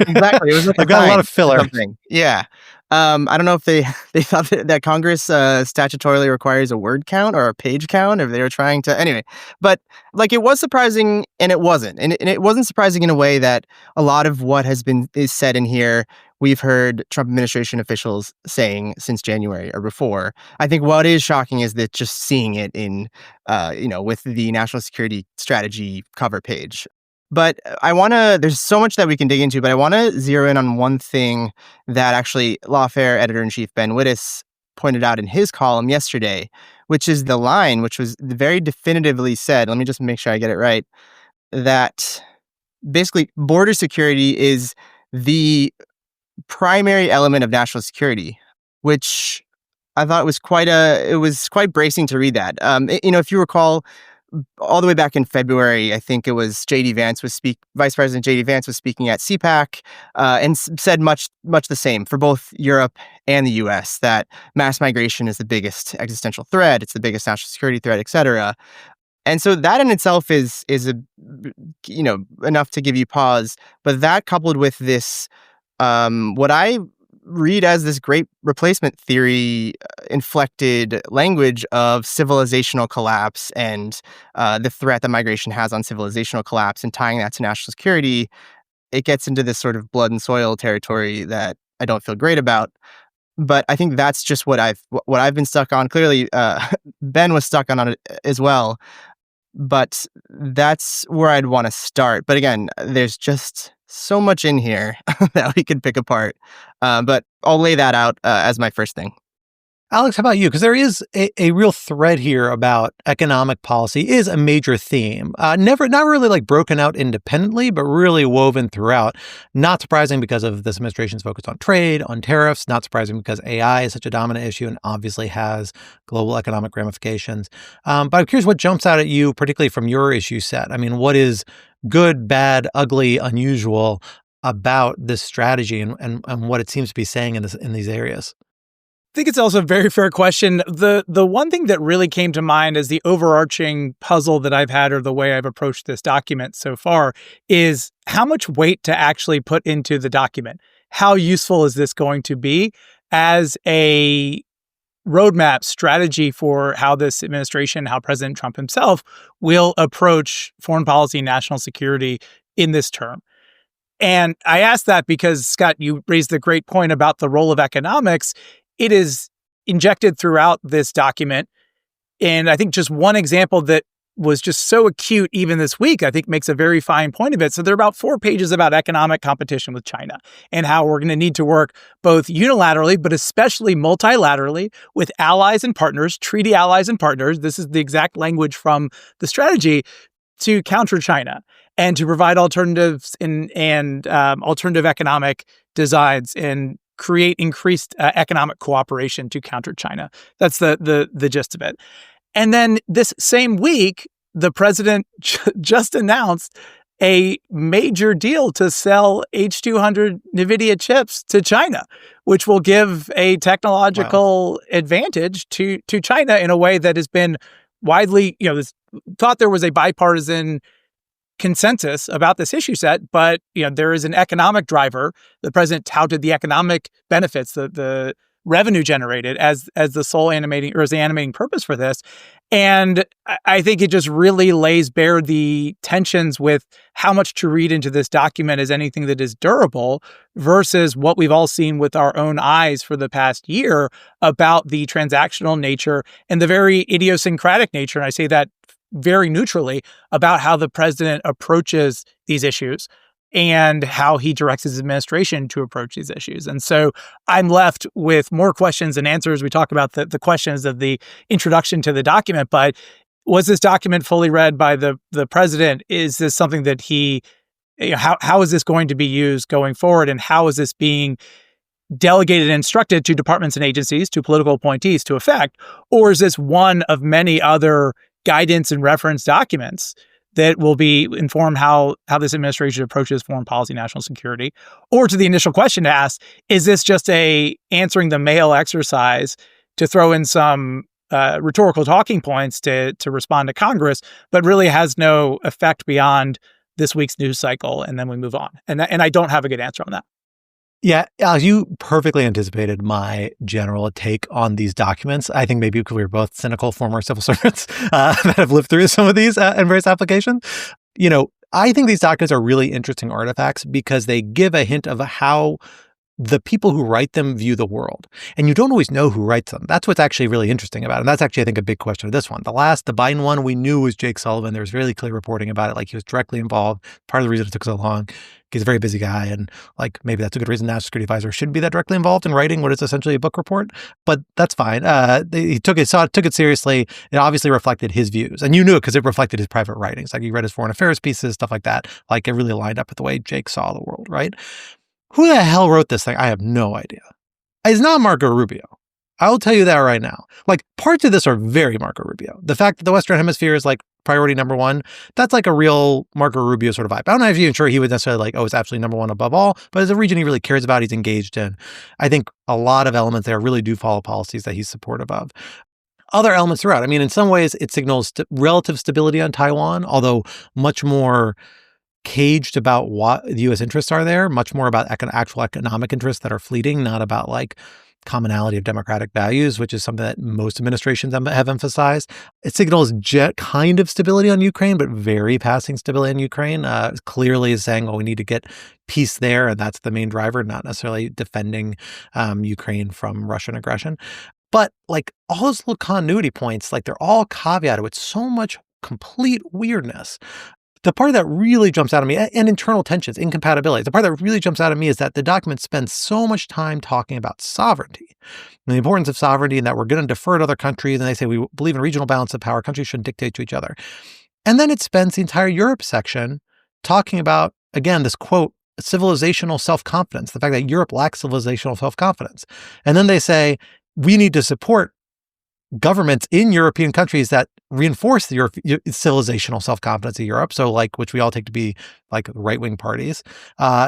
Exactly. It was like I've got a lot of filler. Yeah. I don't know if they thought that Congress statutorily requires a word count or a page count, or if they were trying to, anyway. But like, it was surprising and it wasn't. And it wasn't surprising in a way that a lot of what is said in here, we've heard Trump administration officials saying since January or before. I think what is shocking is that just seeing it in, with the national security strategy cover page. But there's so much that we can dig into, but I want to zero in on one thing that actually Lawfare editor-in-chief Ben Wittes pointed out in his column yesterday, which is the line, which was very definitively said, let me just make sure I get it right, that basically border security is the primary element of national security, which I thought was quite bracing to read that. If you recall, all the way back in February, I think it was Vice President J.D. Vance was speaking at CPAC and said much the same for both Europe and the U.S., that mass migration is the biggest existential threat, it's the biggest national security threat, et cetera. And so that in itself is enough to give you pause. But that coupled with this, what I read as this great replacement theory inflected language of civilizational collapse and the threat that migration has on civilizational collapse, and tying that to national security, it gets into this sort of blood and soil territory that I don't feel great about. But I think that's just what I've been stuck on. Clearly, Ben was stuck on it as well. But that's where I'd want to start. But again, there's just so much in here that we could pick apart. But I'll lay that out as my first thing. Alex, how about you? Because there is a real thread here about economic policy is a major theme. Not really like broken out independently, but really woven throughout. Not surprising because of this administration's focus on trade, on tariffs. Not surprising because AI is such a dominant issue and obviously has global economic ramifications. But I'm curious what jumps out at you, particularly from your issue set. I mean, what is good, bad, ugly, unusual about this strategy and what it seems to be saying in these areas? I think it's also a very fair question. The one thing that really came to mind as the overarching puzzle that I've had, or the way I've approached this document so far, is how much weight to actually put into the document. How useful is this going to be as a roadmap strategy for how this administration, how President Trump himself will approach foreign policy and national security in this term? And I asked that because, Scott, you raised a great point about the role of economics. It is injected throughout this document. And I think just one example that was just so acute even this week, I think makes a very fine point of it. So there are about 4 pages about economic competition with China and how we're going to need to work both unilaterally, but especially multilaterally with allies and partners, treaty allies and partners. This is the exact language from the strategy to counter China and to provide alternatives and alternative economic designs and create increased economic cooperation to counter China. That's the gist of it. And then this same week, the president just announced a major deal to sell H200 NVIDIA chips to China, which will give a technological advantage to China in a way that has been widely, thought there was a bipartisan consensus about this issue set, but there is an economic driver. The president touted the economic benefits, the revenue generated as the sole animating or as the animating purpose for this. And I think it just really lays bare the tensions with how much to read into this document as anything that is durable versus what we've all seen with our own eyes for the past year about the transactional nature and the very idiosyncratic nature, and I say that very neutrally, about how the president approaches these issues and how he directs his administration to approach these issues. And so I'm left with more questions than answers. We talk about the questions of the introduction to the document, but was this document fully read by the president? Is this something that how is this going to be used going forward? And how is this being delegated and instructed to departments and agencies, to political appointees to effect? Or is this one of many other guidance and reference documents that will be inform how this administration approaches foreign policy, national security? Or to the initial question to ask, is this just a answering the mail exercise to throw in some rhetorical talking points to respond to Congress, but really has no effect beyond this week's news cycle, and then we move on? And I don't have a good answer on that. Yeah, Alex, you perfectly anticipated my general take on these documents. I think maybe because we were both cynical former civil servants that have lived through some of these in various applications. I think these documents are really interesting artifacts because they give a hint of how the people who write them view the world. And you don't always know who writes them. That's what's actually really interesting about it. And that's actually, I think, a big question of this one. The Biden one, we knew was Jake Sullivan. There was really clear reporting about it. Like, he was directly involved. Part of the reason it took so long, he's a very busy guy. And maybe that's a good reason National Security Advisor shouldn't be that directly involved in writing what is essentially a book report. But that's fine. He took it seriously. It obviously reflected his views. And you knew it because it reflected his private writings. Like, you read his foreign affairs pieces, stuff like that. Like, it really lined up with the way Jake saw the world, right? Who the hell wrote this thing? I have no idea. It's not Marco Rubio. I will tell you that right now. Parts of this are very Marco Rubio. The fact that the Western Hemisphere is priority number one, that's a real Marco Rubio sort of vibe. I don't know if you're sure he would necessarily it's absolutely number one above all, but as a region he really cares about, he's engaged in. I think a lot of elements there really do follow policies that he's supportive of. Other elements throughout. I mean, in some ways it signals relative stability on Taiwan, although much more caged about what the U.S. interests are there, much more about actual economic interests that are fleeting, not about commonality of democratic values, which is something that most administrations have emphasized. It signals kind of stability on Ukraine, but very passing stability in Ukraine. Clearly is saying, we need to get peace there, and that's the main driver, not necessarily defending Ukraine from Russian aggression. But all those little continuity points, they're all caveated with so much complete weirdness. The part that really jumps out at me, and internal tensions, incompatibilities, the part that really jumps out at me is that the document spends so much time talking about sovereignty and the importance of sovereignty, and that we're going to defer to other countries. And they say we believe in regional balance of power. Countries shouldn't dictate to each other. And then it spends the entire Europe section talking about, again, this quote, civilizational self-confidence, the fact that Europe lacks civilizational self-confidence. And then they say we need to support governments in European countries that reinforce the civilizational self-confidence of Europe. So which we all take to be right-wing parties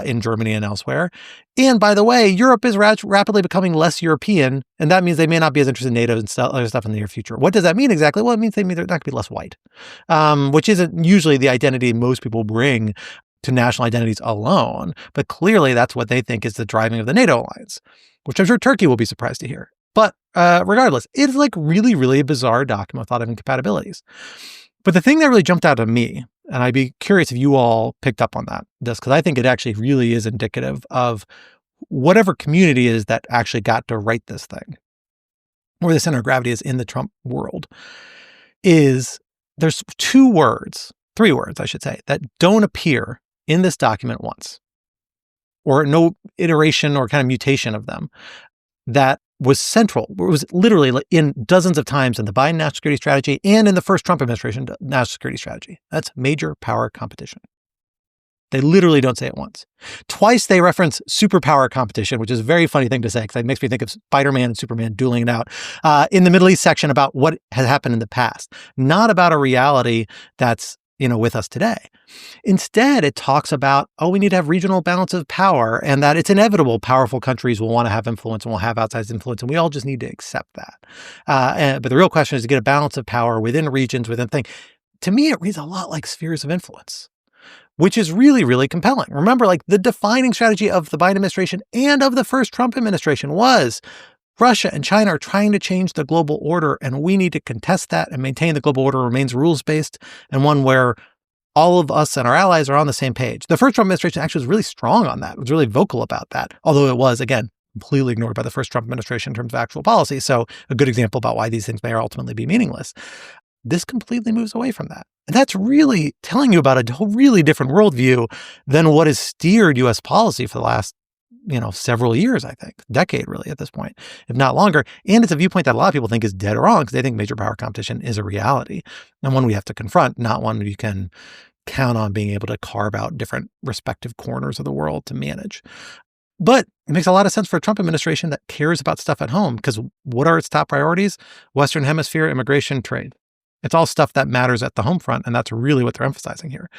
in Germany and elsewhere. And by the way, Europe is rapidly becoming less European, and that means they may not be as interested in NATO and other stuff in the near future. What does that mean exactly? Well, it means they're not going to be less white, which isn't usually the identity most people bring to national identities alone. But clearly that's what they think is the driving of the NATO alliance, which I'm sure Turkey will be surprised to hear. But regardless, it's really, really a bizarre document with a lot of incompatibilities. But the thing that really jumped out at me And I'd be curious if you all picked up on this, because I think it actually really is indicative of whatever community is that actually got to write this thing, where the center of gravity is in the Trump world, is there's three words, I should say, that don't appear in this document once, or no iteration or kind of mutation of them, that was central. It was literally in dozens of times in the Biden national security strategy and in the first Trump administration national security strategy. That's major power competition. They literally don't say it once. Twice they reference superpower competition, which is a very funny thing to say because it makes me think of Spider-Man and Superman dueling it out in the Middle East section about what has happened in the past, not about a reality that's with us today. Instead, it talks about, we need to have regional balance of power and that it's inevitable powerful countries will want to have influence and will have outsized influence, and we all just need to accept that. But the real question is to get a balance of power within regions, within things. To me, it reads a lot like spheres of influence, which is really, really compelling. Remember, the defining strategy of the Biden administration and of the first Trump administration was Russia and China are trying to change the global order, and we need to contest that and maintain the global order remains rules-based and one where all of us and our allies are on the same page. The first Trump administration actually was really strong on that. It was really vocal about that, although it was, again, completely ignored by the first Trump administration in terms of actual policy. So a good example about why these things may ultimately be meaningless. This completely moves away from that. And that's really telling you about a whole really different worldview than what has steered U.S. policy for the last, several years, I think, decade really at this point, if not longer. And it's a viewpoint that a lot of people think is dead or wrong because they think major power competition is a reality and one we have to confront, not one you can count on being able to carve out different respective corners of the world to manage. But it makes a lot of sense for a Trump administration that cares about stuff at home, because what are its top priorities? Western Hemisphere, immigration, trade. It's all stuff that matters at the home front, and that's really what they're emphasizing here.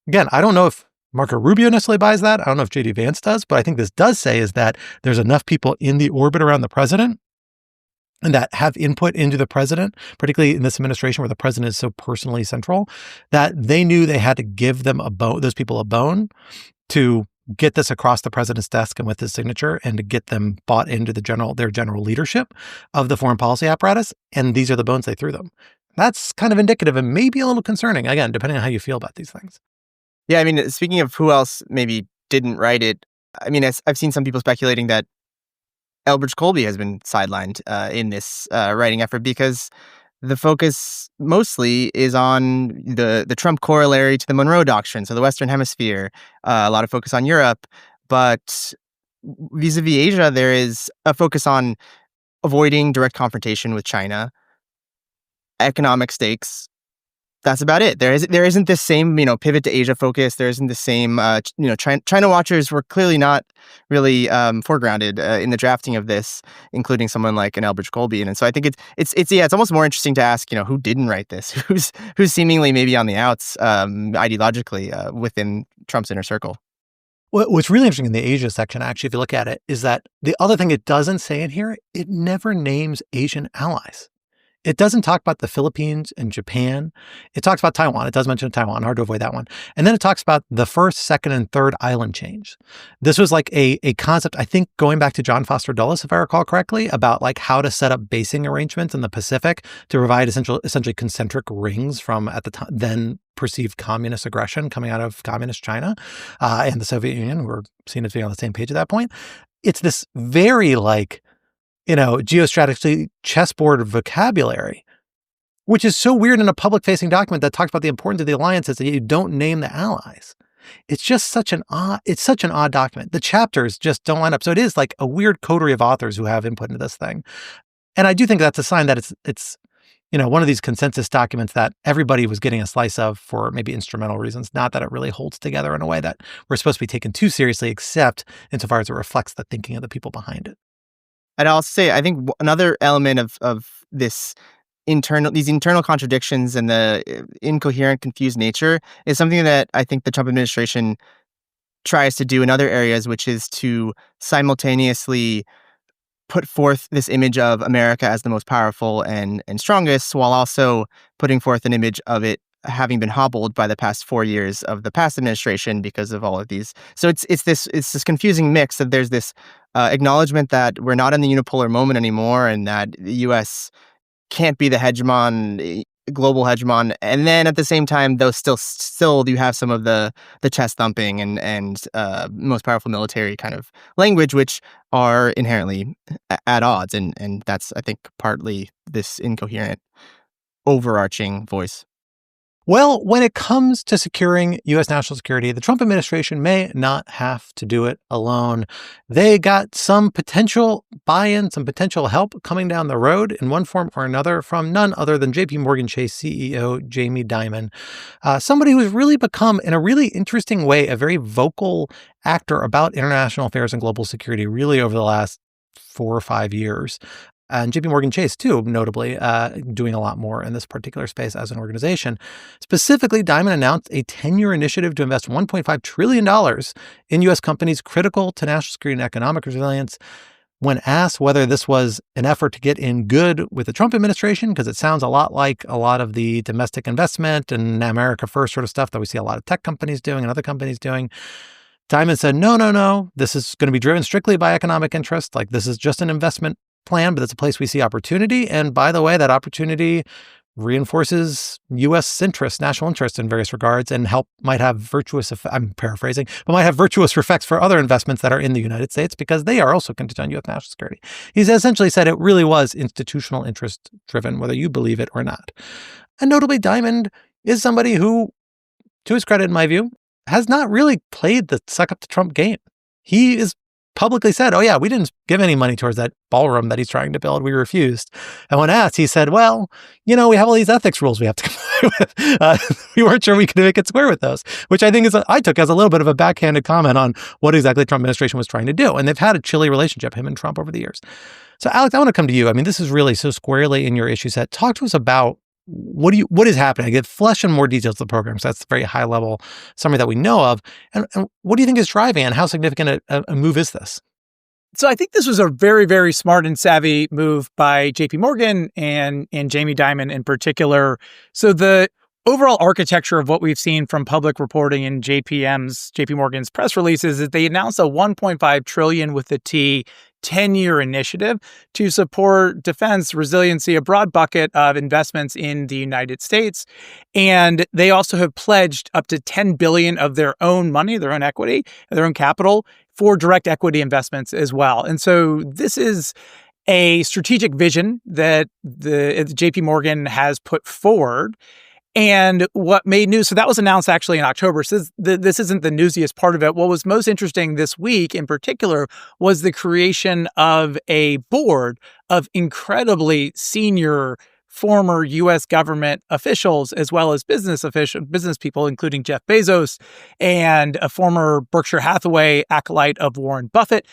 Again, I don't know if Marco Rubio necessarily buys that. I don't know if J.D. Vance does, but I think this does say is that there's enough people in the orbit around the president and that have input into the president, particularly in this administration where the president is so personally central, that they knew they had to give them those people a bone to get this across the president's desk and with his signature, and to get them bought into their general leadership of the foreign policy apparatus. And these are the bones they threw them. That's kind of indicative and maybe a little concerning, again, depending on how you feel about these things. Yeah, I mean, speaking of who else maybe didn't write it, I mean, I've seen some people speculating that Elbridge Colby has been sidelined in this writing effort because the focus mostly is on the Trump corollary to the Monroe Doctrine, so the Western Hemisphere, a lot of focus on Europe. But vis-a-vis Asia, there is a focus on avoiding direct confrontation with China, economic stakes. That's about it. There isn't this same, pivot to Asia focus. There isn't the same, China watchers were clearly not really foregrounded in the drafting of this, including someone like an Elbridge Colby. And so I think it's almost more interesting to ask, who didn't write this? Who's seemingly maybe on the outs ideologically within Trump's inner circle. What's really interesting in the Asia section, actually, if you look at it, is that the other thing it doesn't say in here, it never names Asian allies. It doesn't talk about the Philippines and Japan. It talks about Taiwan. It does mention Taiwan. Hard to avoid that one. And then it talks about the first, second, and third island chains. This was like a concept, I think, going back to John Foster Dulles, if I recall correctly, about how to set up basing arrangements in the Pacific to provide essentially concentric rings from, at the time, then perceived communist aggression coming out of communist China and the Soviet Union, who were seen as being on the same page at that point. It's this very geostrategy chessboard vocabulary, which is so weird in a public-facing document that talks about the importance of the alliances that you don't name the allies. It's just such an odd document. The chapters just don't line up. So it is like a weird coterie of authors who have input into this thing. And I do think that's a sign that it's one of these consensus documents that everybody was getting a slice of for maybe instrumental reasons, not that it really holds together in a way that we're supposed to be taken too seriously, except insofar as it reflects the thinking of the people behind it. And I'll say, I think another element of these internal contradictions and the incoherent, confused nature is something that I think the Trump administration tries to do in other areas, which is to simultaneously put forth this image of America as the most powerful and strongest, while also putting forth an image of it having been hobbled by the past 4 years of the past administration because of all of these. So it's this confusing mix that there's this acknowledgement that we're not in the unipolar moment anymore, and that the U.S. can't be the hegemon global hegemon. And then at the same time, though, still you have some of the chest thumping and most powerful military kind of language, which are inherently at odds. And that's, I think, partly this incoherent overarching voice. Well, when it comes to securing U.S. national security, the Trump administration may not have to do it alone. They got some potential buy-in, some potential help coming down the road in one form or another from none other than J.P. Morgan Chase CEO Jamie Dimon, somebody who's really become, in a really interesting way, a very vocal actor about international affairs and global security really over the last 4 or 5 years. And JP Morgan Chase, too, notably, doing a lot more in this particular space as an organization. Specifically, Dimon announced a 10-year initiative to invest $1.5 trillion in U.S. companies critical to national security and economic resilience. When asked whether this was an effort to get in good with the Trump administration, because it sounds a lot like a lot of the domestic investment and America First sort of stuff that we see a lot of tech companies doing and other companies doing, Dimon said, no, this is going to be driven strictly by economic interest. Like, this is just an investment plan, but it's a place we see opportunity. And by the way, that opportunity reinforces U.S. interest, national interest in various regards, and might have virtuous, I'm paraphrasing, but might have virtuous effects for other investments that are in the United States because they are also contingent on U.S. national security. He's essentially said it really was institutional interest driven, whether you believe it or not. And notably, Dimon is somebody who, to his credit, in my view, has not really played the suck up to Trump game. He is publicly said, oh yeah, we didn't give any money towards that ballroom that he's trying to build. We refused. And when asked, he said, well, we have all these ethics rules we have to comply with. We weren't sure we could make it square with those, which I think I took as a little bit of a backhanded comment on what exactly the Trump administration was trying to do. And they've had a chilly relationship, him and Trump, over the years. So Alex, I want to come to you. I mean, this is really so squarely in your issue set. Talk to us about what is happening? I get flesh and more details of the program. So that's the very high level summary that we know of. And what do you think is driving and how significant a move is this? So I think this was a very, very smart and savvy move by JP Morgan and Jamie Dimon in particular. So the overall architecture of what we've seen from public reporting in JP Morgan's press releases is they announced a $1.5 trillion with a T 10-year initiative to support defense, resiliency, a broad bucket of investments in the United States. And they also have pledged up to $10 billion of their own money, their own equity, their own capital for direct equity investments as well. And so this is a strategic vision that the JP Morgan has put forward. And what made news, so that was announced actually in October. So this isn't the newsiest part of it. What was most interesting this week in particular was the creation of a board of incredibly senior former U.S. government officials, as well as business people, including Jeff Bezos and a former Berkshire Hathaway acolyte of Warren Buffett,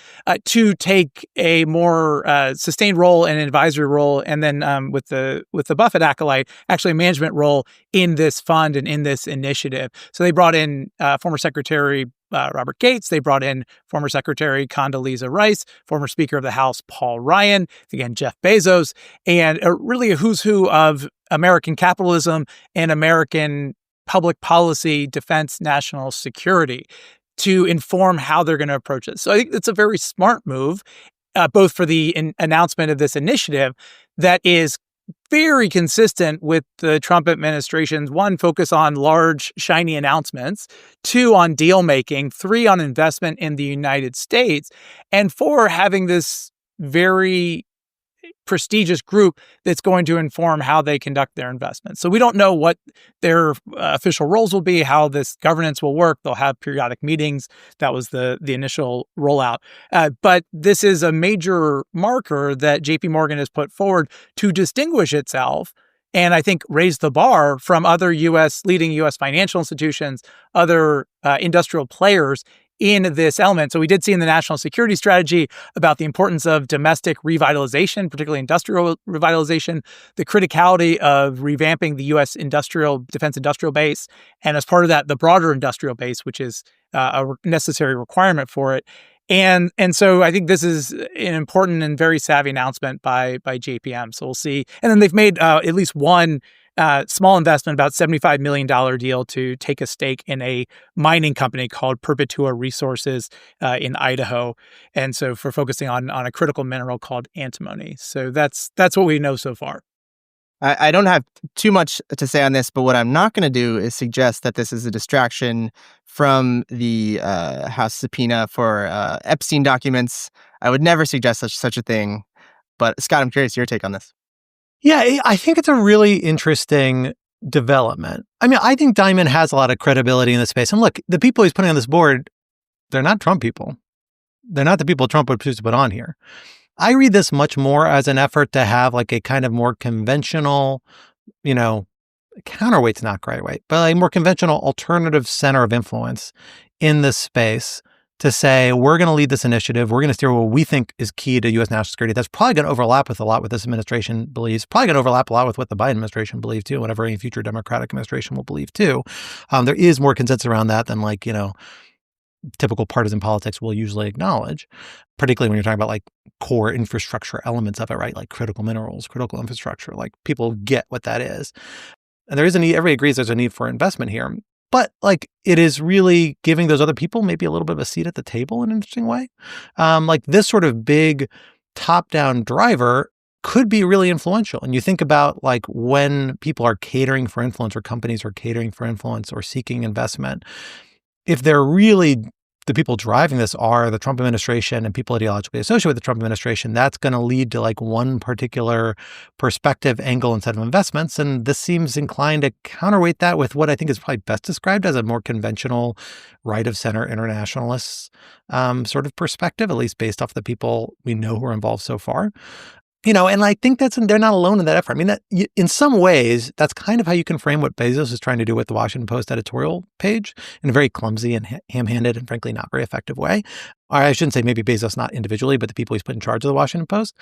to take a more sustained role and an advisory role, and then with the Buffett acolyte, actually a management role in this fund and in this initiative. So they brought in former Secretary Robert Gates. They brought in former Secretary Condoleezza Rice, former Speaker of the House Paul Ryan, again, Jeff Bezos, and really a who's who of American capitalism and American public policy, defense, national security to inform how they're going to approach it. So I think it's a very smart move, both for the announcement of this initiative that is very consistent with the Trump administration's, 1, focus on large, shiny announcements, 2, on deal making, 3, on investment in the United States, and 4, having this very prestigious group that's going to inform how they conduct their investments. So we don't know what their official roles will be, how this governance will work. They'll have periodic meetings. That was the initial rollout. But this is a major marker that JP Morgan has put forward to distinguish itself and I think raise the bar from other leading U.S. financial institutions, other industrial players in this element. So we did see in the national security strategy about the importance of domestic revitalization, particularly industrial revitalization, the criticality of revamping the U.S. defense industrial base, and as part of that, the broader industrial base, which is a necessary requirement for it. And so I think this is an important and very savvy announcement by JPM. So we'll see. And then they've made at least one small investment, about $75 million deal to take a stake in a mining company called Perpetua Resources in Idaho. And so for focusing on a critical mineral called antimony. So that's what we know so far. I don't have too much to say on this, but what I'm not going to do is suggest that this is a distraction from the House subpoena for Epstein documents. I would never suggest such a thing. But Scott, I'm curious your take on this. Yeah, I think it's a really interesting development. I mean, I think Diamond has a lot of credibility in this space. And look, the people he's putting on this board, they're not Trump people. They're not the people Trump would choose to put on here. I read this much more as an effort to have like a kind of more conventional, counterweight's not quite right, but a more conventional alternative center of influence in this space to say, we're going to lead this initiative. We're going to steer what we think is key to U.S. national security. That's probably going to overlap with a lot what this administration believes, probably going to overlap a lot with what the Biden administration believes too, whatever any future Democratic administration will believe too. There is more consensus around that than typical partisan politics will usually acknowledge, particularly when you're talking about like core infrastructure elements of it, right? Like critical minerals, critical infrastructure, like people get what that is. And there is a need, everybody agrees there's a need for investment here. But like it is really giving those other people maybe a little bit of a seat at the table in an interesting way. Like this sort of big top-down driver could be really influential. And you think about like when people are catering for influence or companies are catering for influence or seeking investment, if they're really the people driving this are the Trump administration and people ideologically associated with the Trump administration, that's going to lead to like one particular perspective, angle, and set of investments. And this seems inclined to counterweight that with what I think is probably best described as a more conventional right of center internationalist sort of perspective, at least based off the people we know who are involved so far. And I think they're not alone in that effort. I mean, that in some ways, that's kind of how you can frame what Bezos is trying to do with the Washington Post editorial page in a very clumsy and ham-handed and frankly not very effective way. Or I shouldn't say maybe Bezos not individually, but the people he's put in charge of the Washington Post.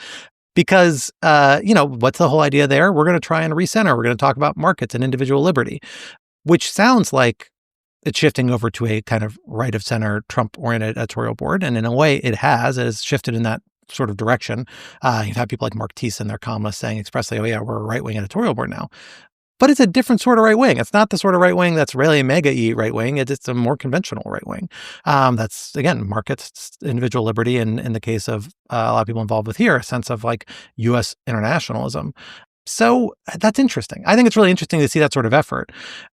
Because, what's the whole idea there? We're going to try and recenter. We're going to talk about markets and individual liberty, which sounds like it's shifting over to a kind of right of center Trump-oriented editorial board. And in a way, it has shifted in that sort of direction. You've had people like Mark Thies in their columnists saying expressly, oh yeah, we're a right-wing editorial board now. But it's a different sort of right wing. It's not the sort of right wing that's really mega-y right wing. It's a more conventional right wing. That's, again, markets, individual liberty, and in the case of a lot of people involved with here, a sense of like U.S. internationalism. So that's interesting. I think it's really interesting to see that sort of effort.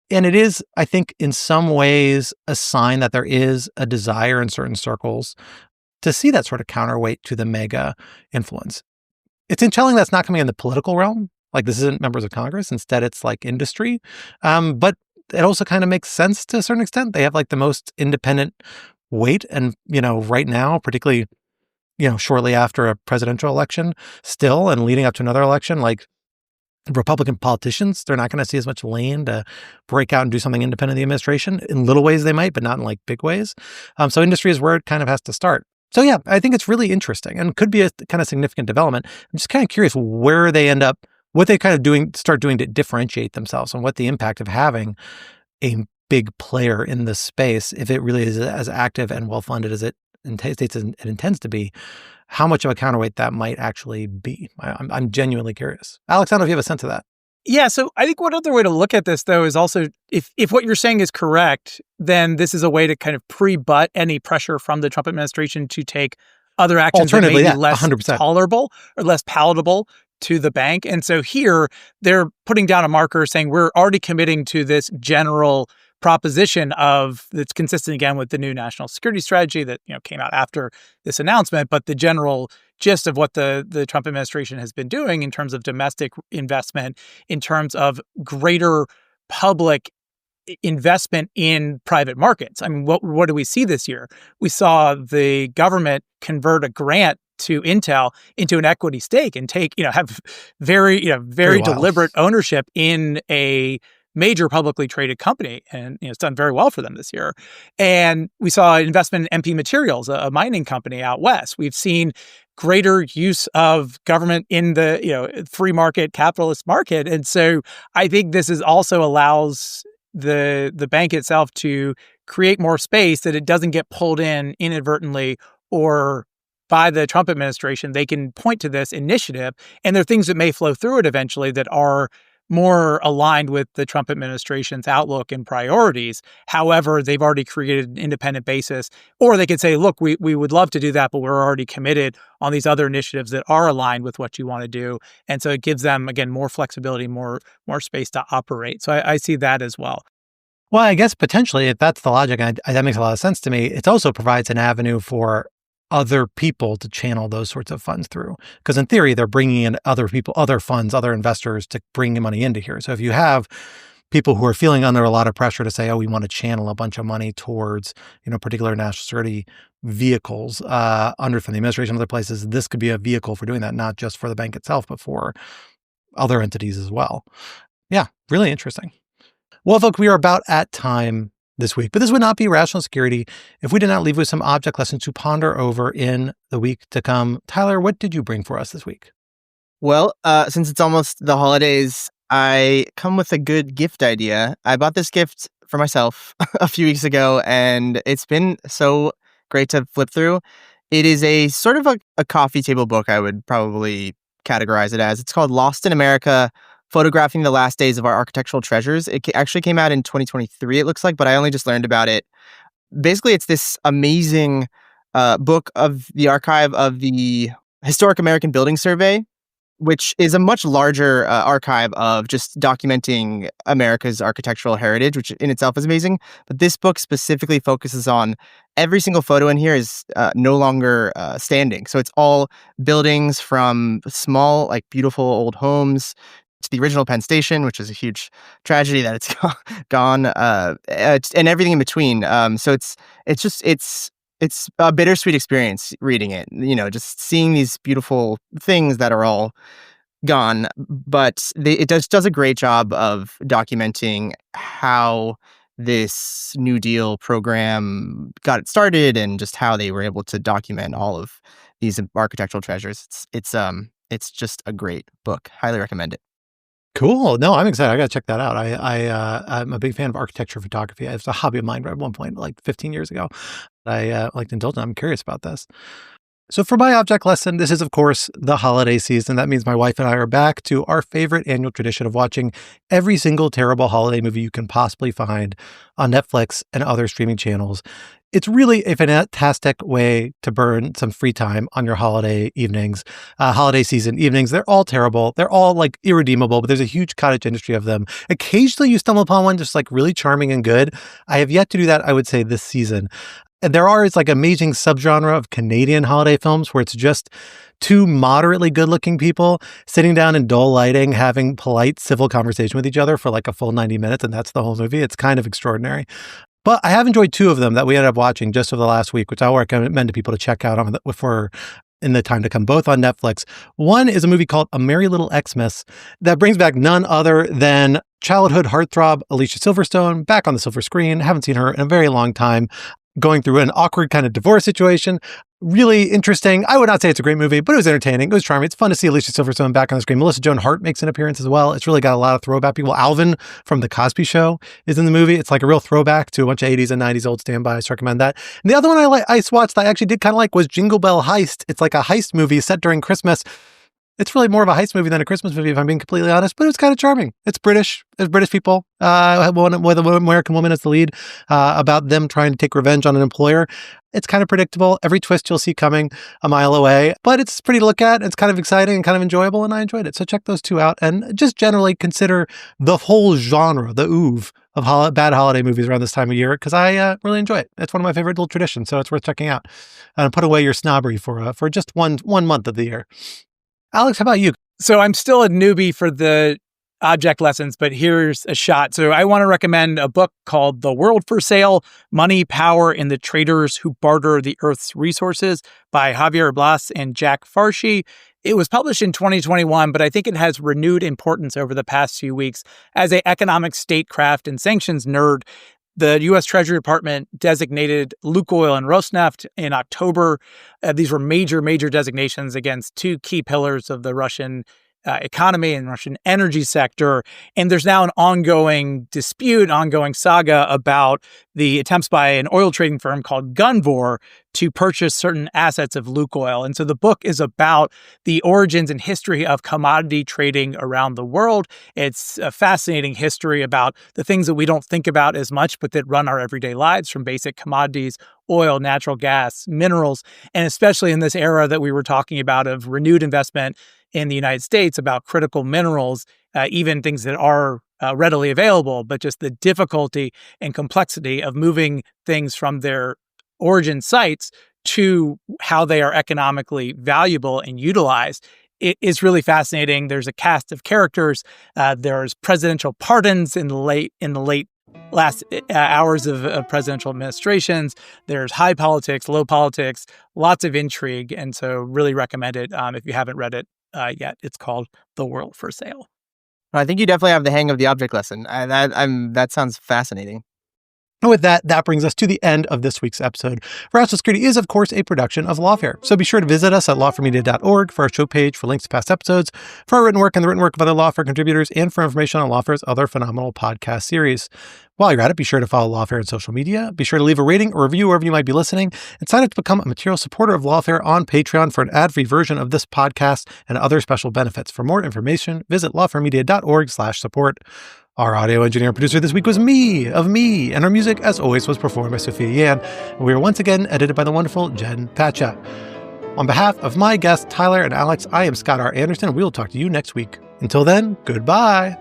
And it is, I think, in some ways a sign that there is a desire in certain circles to see that sort of counterweight to the mega influence. It's telling that's not coming in the political realm. Like this isn't members of Congress. Instead, it's like industry. But it also kind of makes sense to a certain extent. They have like the most independent weight. And, right now, particularly, shortly after a presidential election still and leading up to another election, like Republican politicians, they're not going to see as much lane to break out and do something independent of the administration. In little ways they might, but not in like big ways. So industry is where it kind of has to start. So yeah, I think it's really interesting and could be a kind of significant development. I'm just kind of curious where they end up, what they kind of start doing to differentiate themselves and what the impact of having a big player in this space, if it really is as active and well-funded as it intends to be, how much of a counterweight that might actually be. I'm genuinely curious. Alex, I don't know if you have a sense of that. Yeah, so I think one other way to look at this, though, is also if what you're saying is correct, then this is a way to kind of pre-butt any pressure from the Trump administration to take other actions that may be less 100%. Tolerable or less palatable to the bank. And so here, they're putting down a marker saying we're already committing to this general proposition that's consistent again with the new national security strategy that came out after this announcement, but the general gist of what the Trump administration has been doing in terms of domestic investment, in terms of greater public investment in private markets. I mean, what do we see this year? We saw the government convert a grant to Intel into an equity stake and have very deliberate ownership in a major publicly traded company, and it's done very well for them this year. And we saw investment in MP Materials, a mining company out west. We've seen greater use of government in the free market, capitalist market. And so I think this also allows the bank itself to create more space that it doesn't get pulled in inadvertently or by the Trump administration. They can point to this initiative, and there are things that may flow through it eventually that are more aligned with the Trump administration's outlook and priorities. However, they've already created an independent basis. Or they could say, look, we would love to do that, but we're already committed on these other initiatives that are aligned with what you want to do. And so it gives them, again, more flexibility, more space to operate. So I see that as well. Well, I guess potentially, if that's the logic, and that makes a lot of sense to me, it also provides an avenue for other people to channel those sorts of funds through. Because in theory, they're bringing in other people, other funds, other investors to bring money into here. So if you have people who are feeling under a lot of pressure to say, oh, we want to channel a bunch of money towards, particular national security vehicles from the administration and other places, this could be a vehicle for doing that, not just for the bank itself, but for other entities as well. Yeah, really interesting. Well, folks, we are about at time this week, but this would not be Rational Security if we did not leave with some object lessons to ponder over in the week to come. Tyler, what did you bring for us this week? Well, since it's almost the holidays, I come with a good gift idea. I bought this gift for myself a few weeks ago, and it's been so great to flip through. It is a sort of a coffee table book, I would probably categorize it as. It's called Lost in America, Photographing the Last Days of Our Architectural Treasures. It actually came out in 2023, it looks like, but I only just learned about it. Basically, it's this amazing book of the archive of the Historic American Building Survey, which is a much larger archive of just documenting America's architectural heritage, which in itself is amazing. But this book specifically focuses on every single photo in here is no longer standing. So it's all buildings from small, beautiful old homes to the original Penn Station, which is a huge tragedy that it's gone, and everything in between. So it's a bittersweet experience reading it, just seeing these beautiful things that are all gone. But it does a great job of documenting how this New Deal program got it started and just how they were able to document all of these architectural treasures. It's just a great book. Highly recommend it. Cool. No, I'm excited. I got to check that out. I'm a big fan of architecture photography. It was a hobby of mine at one point, 15 years ago. I like to indulge in. I'm curious about this. So for my object lesson, this is, of course, the holiday season. That means my wife and I are back to our favorite annual tradition of watching every single terrible holiday movie you can possibly find on Netflix and other streaming channels. It's really a fantastic way to burn some free time on your holiday evenings, holiday season evenings. They're all terrible. They're all irredeemable, but there's a huge cottage industry of them. Occasionally you stumble upon one just really charming and good. I have yet to do that, I would say, this season. And there are amazing subgenre of Canadian holiday films where it's just two moderately good-looking people sitting down in dull lighting, having polite civil conversation with each other for a full 90 minutes, and that's the whole movie. It's kind of extraordinary. But I have enjoyed two of them that we ended up watching just over the last week, which I'll recommend to people to check out in the time to come, both on Netflix. One is a movie called A Merry Little Xmas that brings back none other than childhood heartthrob Alicia Silverstone back on the silver screen. Haven't seen her in a very long time, going through an awkward kind of divorce situation. Really interesting. I would not say it's a great movie, but it was entertaining. It was charming. It's fun to see Alicia Silverstone back on the screen. Melissa Joan Hart makes an appearance as well. It's really got a lot of throwback people. Alvin from The Cosby Show is in the movie. It's a real throwback to a bunch of 80s and 90s old standbys. So I recommend that. And the other one I watched that I actually did kind of was Jingle Bell Heist. It's a heist movie set during Christmas. It's really more of a heist movie than a Christmas movie, if I'm being completely honest, but it's kind of charming. It's British. There's British people with an American woman as the lead about them trying to take revenge on an employer. It's kind of predictable. Every twist you'll see coming a mile away, but it's pretty to look at. It's kind of exciting and kind of enjoyable, and I enjoyed it. So check those two out and just generally consider the whole genre, the oeuvre of bad holiday movies around this time of year, because I really enjoy it. It's one of my favorite little traditions, so it's worth checking out. And put away your snobbery for just one month of the year. Alex, how about you? So I'm still a newbie for the object lessons, but here's a shot. So I want to recommend a book called The World for Sale, Money, Power, and the Traders Who Barter the Earth's Resources by Javier Blas and Jack Farshi. It was published in 2021, but I think it has renewed importance over the past few weeks. As an economic statecraft and sanctions nerd, the U.S. Treasury Department designated Lukoil and Rosneft in October. These were major designations against two key pillars of the Russian economy and Russian energy sector. And there's now an ongoing dispute, ongoing saga about the attempts by an oil trading firm called Gunvor to purchase certain assets of Lukoil. And so the book is about the origins and history of commodity trading around the world. It's a fascinating history about the things that we don't think about as much, but that run our everyday lives, from basic commodities, oil, natural gas, minerals, and especially in this era that we were talking about of renewed investment in the United States about critical minerals, even things that are readily available, but just the difficulty and complexity of moving things from their origin sites to how they are economically valuable and utilized. It is really fascinating. There's a cast of characters. There's presidential pardons in the late last hours of presidential administrations. There's high politics, low politics, lots of intrigue, and so really recommend it if you haven't read it yet. It's called The World for Sale. I think you definitely have the hang of the object lesson. That sounds fascinating. And with that, that brings us to the end of this week's episode. National Security is, of course, a production of Lawfare. So be sure to visit us at lawfaremedia.org for our show page, for links to past episodes, for our written work and the written work of other Lawfare contributors, and for information on Lawfare's other phenomenal podcast series. While you're at it, be sure to follow Lawfare on social media. Be sure to leave a rating or review wherever you might be listening, and sign up to become a material supporter of Lawfare on Patreon for an ad-free version of this podcast and other special benefits. For more information, visit lawfaremedia.org/support. Our audio engineer and producer this week was me, and our music, as always, was performed by Sophia Yan. And we were once again edited by the wonderful Jen Patcha. On behalf of my guests, Tyler and Alex, I am Scott R. Anderson, and we will talk to you next week. Until then, goodbye.